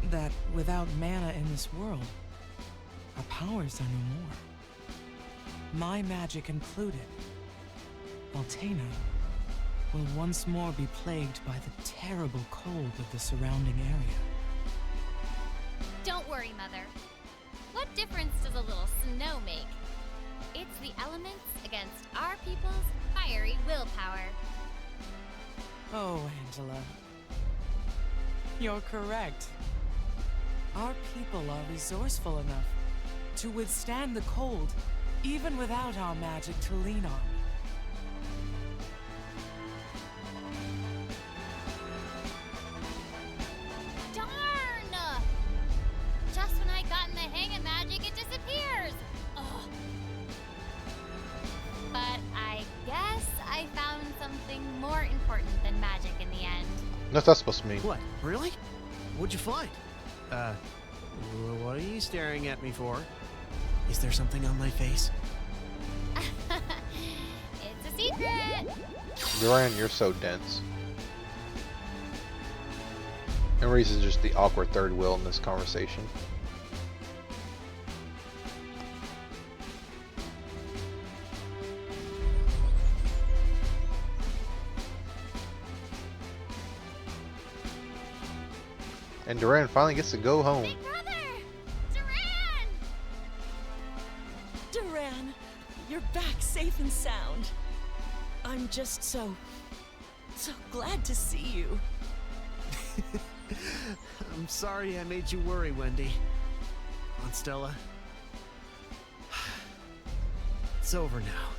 that without mana in this world, our powers are no more. My magic included, Altena will once more be plagued by the terrible cold of the surrounding area. Don't worry, Mother. What difference does a little snow make? It's the elements against our people's fiery willpower. Oh, Angela. You're correct. Our people are resourceful enough to withstand the cold, even without our magic to lean on. Darn! Just when I got in the hang of magic, it disappears! Ugh. than magic in the end. What's that supposed to mean? What? Really? What'd you find? What are you staring at me for? Is there something on my face? It's a secret! Duran, you're so dense. And Reese is just the awkward third wheel in this conversation. And Duran finally gets to go home. Big brother! Duran! Duran, you're back safe and sound. I'm just so glad to see you. I'm sorry I made you worry, Wendy. Aunt Stella. It's over now.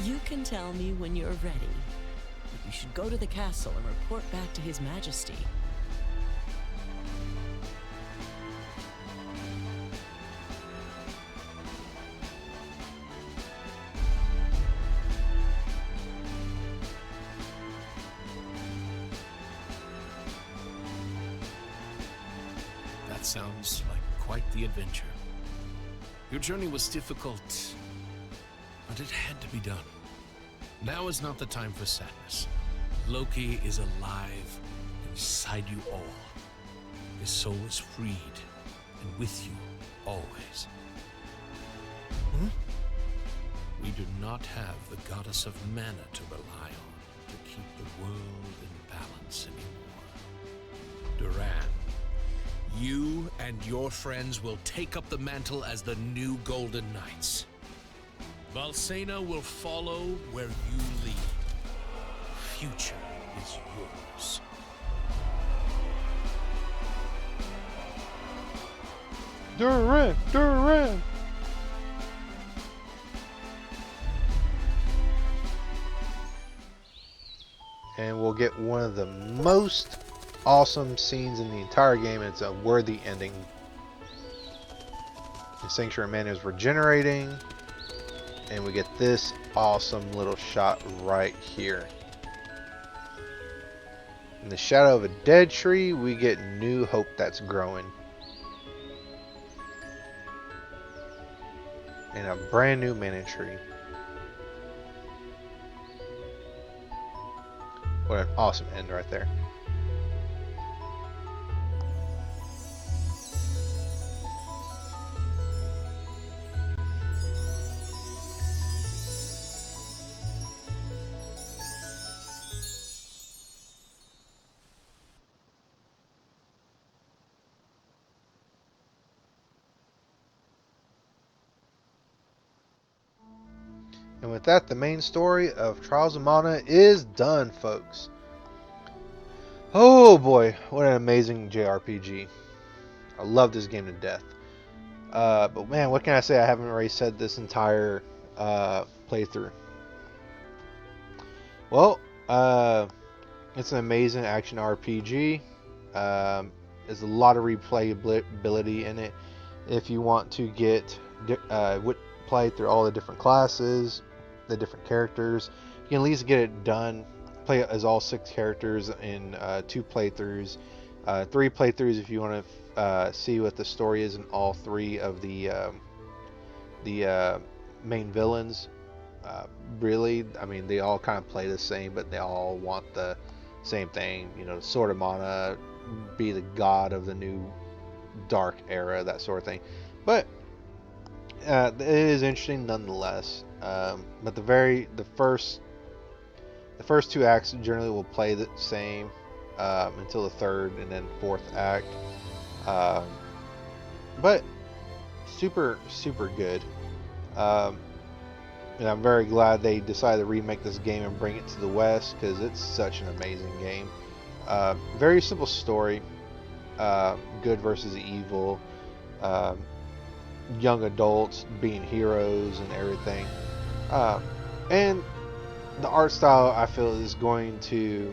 You can tell me when you're ready. But you should go to the castle and report back to His Majesty. That sounds like quite the adventure. Your journey was difficult, but it had to be done. Now is not the time for sadness. Loki is alive inside you all. His soul is freed and with you always. We do not have the goddess of mana to rely on to keep the world in balance anymore. Duran, you and your friends will take up the mantle as the new Golden Knights. Valsena will follow where you lead. Future is yours. Duran! Duran! And we'll get one of the most awesome scenes in the entire game. It's a worthy ending. The Sanctuary Mana is regenerating. And we get this awesome little shot right here. In the shadow of a dead tree, we get new hope that's growing. And a brand new mana tree. What an awesome end right there. And with that, the main story of Trials of Mana is done, folks. Oh boy, what an amazing JRPG. I love this game to death. But man, what can I say? I haven't already said this entire playthrough. Well, it's an amazing action RPG. There's a lot of replayability in it. If you want to get play through all the different classes, the different characters, you can at least get it done. Play it as all 6 characters in 2 playthroughs, 3 playthroughs if you want to see what the story is in all 3 of the main villains. Really, I mean, they all kind of play the same, but they all want the same thing. You know, Sword of Mana, be the god of the new dark era, that sort of thing. But it is interesting nonetheless. But the first 2 acts generally will play the same until the 3rd and then 4th act. But super good. And I'm very glad they decided to remake this game and bring it to the West, because it's such an amazing game. Very simple story. Good versus evil. Young adults being heroes and everything. And the art style, I feel, is going to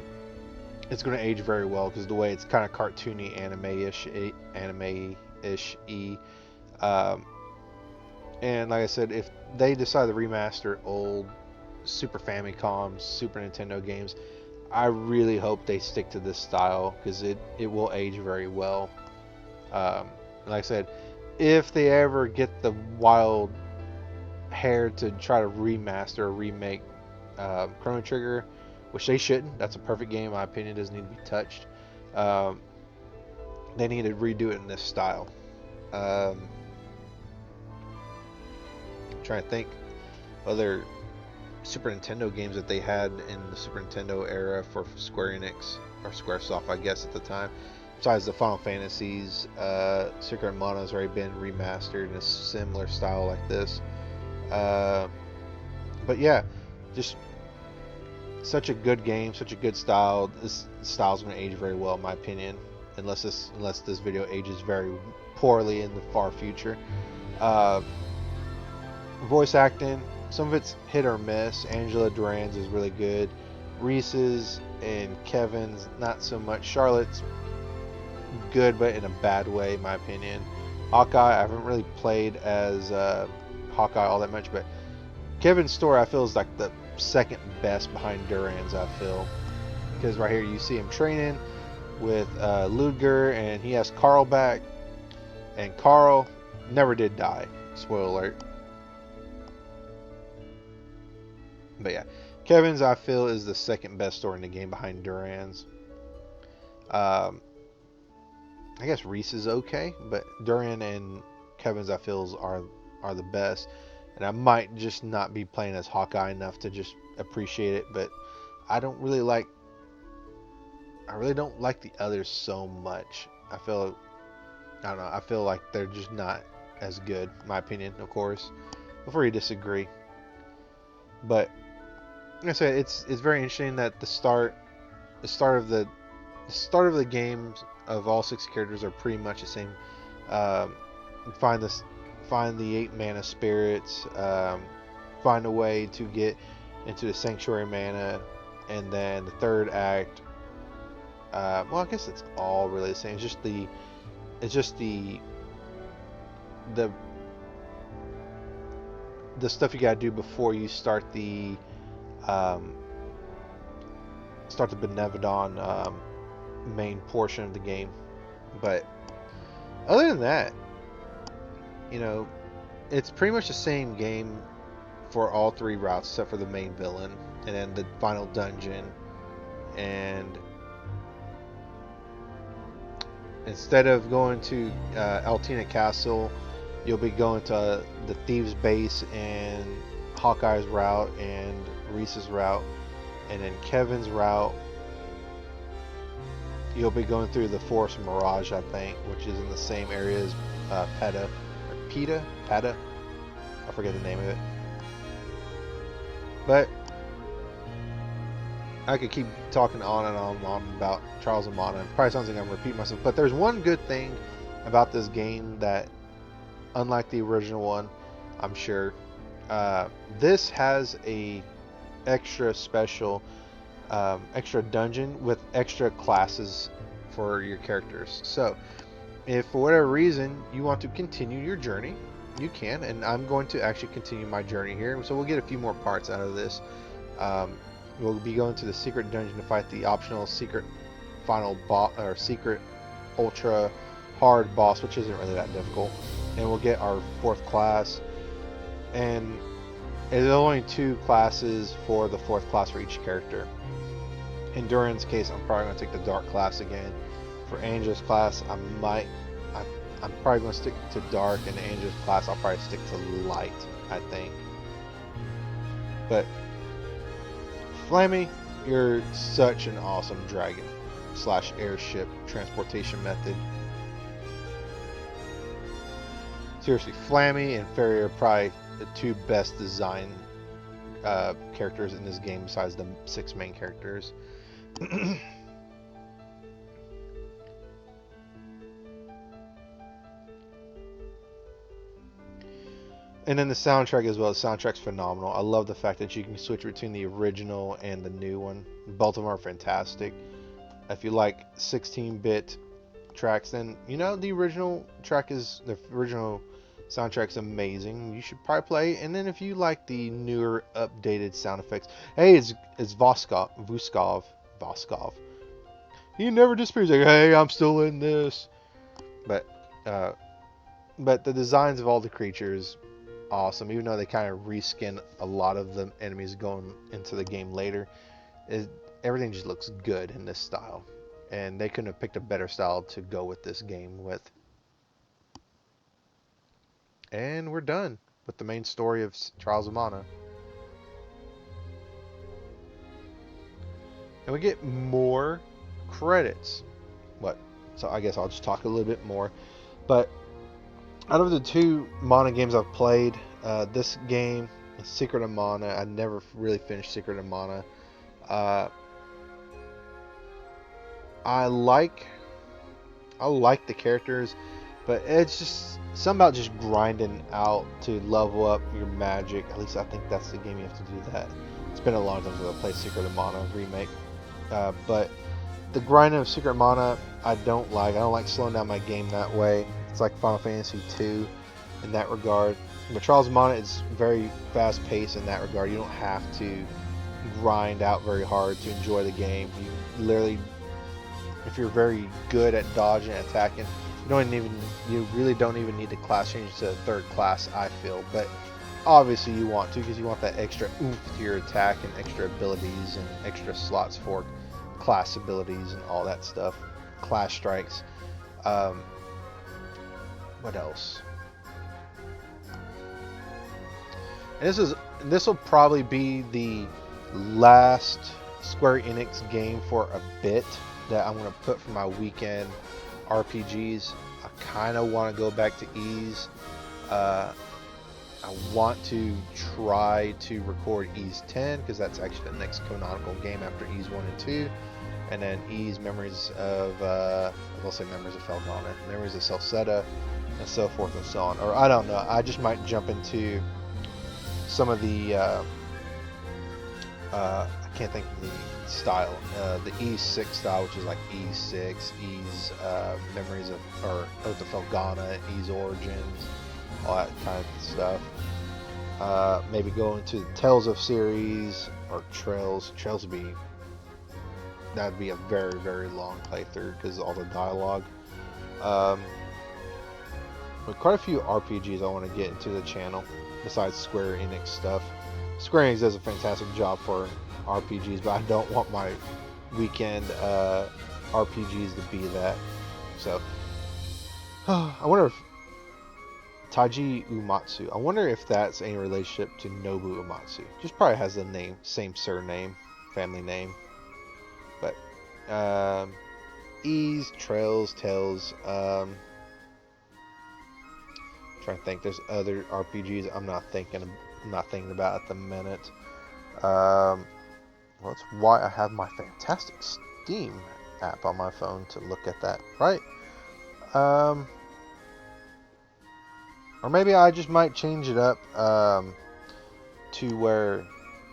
age very well, because the way it's kind of cartoony, anime-ish. And like I said, if they decide to remaster old Super Famicom, Super Nintendo games. I really hope they stick to this style because it will age very well. Like I said, if they ever get the wild hair to try to remaster or remake Chrono Trigger, which they shouldn't. That's a perfect game, in my opinion. It doesn't need to be touched. They need to redo it in this style. I'm trying to think other Super Nintendo games that they had in the Super Nintendo era for Square Enix or Squaresoft, I guess at the time. Besides the Final Fantasies, Secret of Mana has already been remastered in a similar style like this. But yeah, just such a good game, such a good style. This style's going to age very well, in my opinion, unless this video ages very poorly in the far future. Voice acting, some of it's hit or miss. Angela Duran's is really good. Reese's and Kevin's not so much. Charlotte's good, but in a bad way, in my opinion. Hawkeye, I haven't really played as Hawkeye all that much, but Kevin's story I feel is like the second best behind Duran's, I feel, because right here you see him training with Ludger, and he has Carl back, and Carl never did die. Spoiler alert. But yeah, Kevin's I feel is the second best story in the game behind Duran's. I guess Reese is okay, but Duran and Kevin's I feel are the best. And I might just not be playing as Hawkeye enough to just appreciate it, but I really don't like the others so much. I don't know, I feel like they're just not as good, in my opinion, of course. Before you disagree. But like I said, it's very interesting that the start of the games of all 6 characters are pretty much the same. Find the 8 mana spirits, find a way to get into the sanctuary mana, and then the third act. Well, I guess it's all really the same. It's just the stuff you gotta do before you start the Benevodon main portion of the game. But other than that, you know, it's pretty much the same game for all 3 routes except for the main villain and then the final dungeon. And instead of going to Altina Castle, you'll be going to the Thieves' Base and Hawkeye's route and Reese's route, and then Kevin's route. You'll be going through the Forest Mirage, I think, which is in the same area as Peta. I forget the name of it. But I could keep talking on and on about Trials of Mana. It probably sounds like I'm repeating myself, but there's one good thing about this game that, unlike the original one, I'm sure, this has a extra special, extra dungeon with extra classes for your characters. So, if for whatever reason you want to continue your journey, you can, and I'm going to actually continue my journey here. So we'll get a few more parts out of this. We'll be going to the secret dungeon to fight the optional secret final boss, or secret ultra hard boss, which isn't really that difficult. And we'll get our 4th class. And there's only 2 classes for the 4th class for each character. In Duran's case, I'm probably going to take the dark class again. For Angel's class, I'm probably going to stick to dark, and Angel's class, I'll probably stick to light, I think. But Flammy, you're such an awesome dragon / airship transportation method. Seriously, Flammy and Fairy are probably the 2 best designed characters in this game besides the 6 main characters. And then the soundtrack as well. The soundtrack's phenomenal. I love the fact that you can switch between the original and the new one. Both of them are fantastic. If you like 16-bit tracks, then you know the original track is the original Soundtrack's amazing. You should probably play. And then if you like the newer, updated sound effects, hey, it's Voskov. He never disappears. Like, hey, I'm still in this. But uh, but the designs of all the creatures, awesome. Even though they kind of reskin a lot of the enemies going into the game later, it, everything just looks good in this style. And they couldn't have picked a better style to go with this game with. And we're done with the main story of Trials of Mana. And we get more credits. What? So I guess I'll just talk a little bit more. But out of the two Mana games I've played, this game, Secret of Mana, I never really finished Secret of Mana. I like the characters, but it's just something about just grinding out to level up your magic. At least I think that's the game you have to do that. It's been a long time since I played Secret of Mana remake, but the grinding of Secret Mana I don't like. I don't like slowing down my game that way. It's like Final Fantasy 2 in that regard. But Trials of Mana is very fast paced in that regard. You don't have to grind out very hard to enjoy the game. You literally, if you're very good at dodging and attacking, you really don't even need the class change to third class, I feel. But obviously you want to, because you want that extra oomph to your attack and extra abilities and extra slots for class abilities and all that stuff. Class strikes. What else? And this will probably be the last Square Enix game for a bit that I'm going to put for my weekend RPGs. I kind of want to go back to Ys. I want to try to record Ys 10 because that's actually the next canonical game after Ys 1 and 2. And then Ys Memories of, I'll say Memories of Felghana, Memories of Celceta, and so forth and so on. Or I don't know, I just might jump into some of the, I can't think of the style, the E6 style, which is like E6, Ys Memories of, or Oath of Felghana, Ys Origins, all that kind of stuff. Maybe go into the Tales of series, or Trails. Trails would be, that'd be a very, very long playthrough because of all the dialogue. But quite a few RPGs I want to get into the channel besides Square Enix stuff. Square Enix does a fantastic job for RPGs, but I don't want my weekend RPGs to be that. So I wonder if Taiji Umatsu, I wonder if that's any relationship to Nobu Umatsu. Just probably has the name, same surname, family name. But Ys, Trails, Tales, trying to think, there's other RPGs I'm not thinking about at the minute. Well, that's why I have my fantastic Steam app on my phone to look at that, right? Or maybe I just might change it up to where,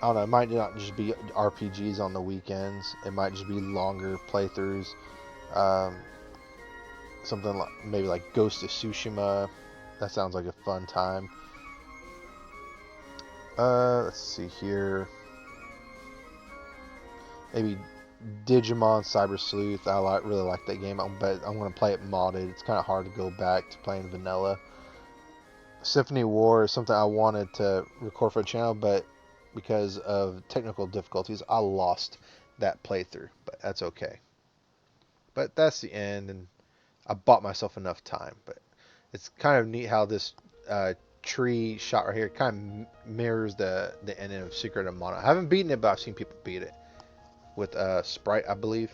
I don't know, it might not just be RPGs on the weekends. It might just be longer playthroughs. Something like, maybe like Ghost of Tsushima. That sounds like a fun time. Let's see here. Maybe Digimon Cyber Sleuth. I really like that game, but I'm going to play it modded. It's kind of hard to go back to playing vanilla. Symphony War is something I wanted to record for the channel, but because of technical difficulties, I lost that playthrough. But that's okay. But that's the end, and I bought myself enough time. But it's kind of neat how this tree shot right here kind of mirrors the ending of Secret of Mana. I haven't beaten it, but I've seen people beat it with Sprite, I believe.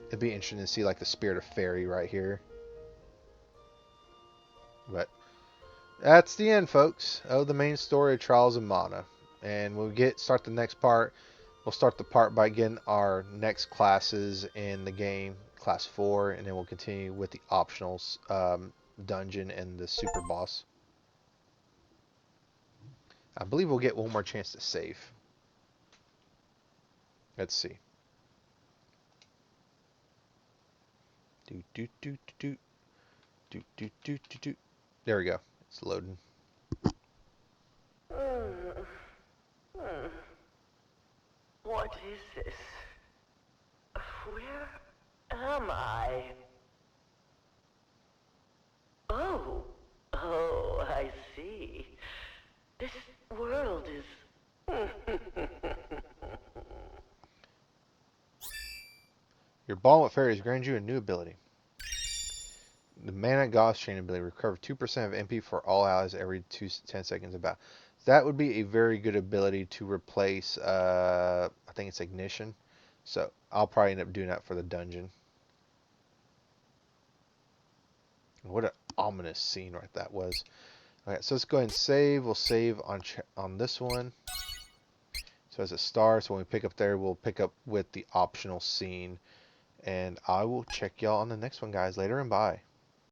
It'd be interesting to see like the Spirit of Fairy right here. But that's the end, folks, of the main story of Trials of Mana. And we'll start the next part. We'll start the part by getting our next classes in the game, class 4, and then we'll continue with the optionals, dungeon and the super boss. I believe we'll get one more chance to save. Let's see. There we go. It's loading. What is this? Where am I? Oh, I see. This world is... Your ball with fairies grants you a new ability. The Mana Gauss Chain ability. Recover 2% of MP for all allies every 10 seconds of battle. That would be a very good ability to replace, I think it's Ignition. So I'll probably end up doing that for the dungeon. What an ominous scene right that was. Okay, so let's go ahead and save. We'll save on this one. So as a star, so when we pick up there, we'll pick up with the optional scene. And I will check y'all on the next one, guys. Later and bye.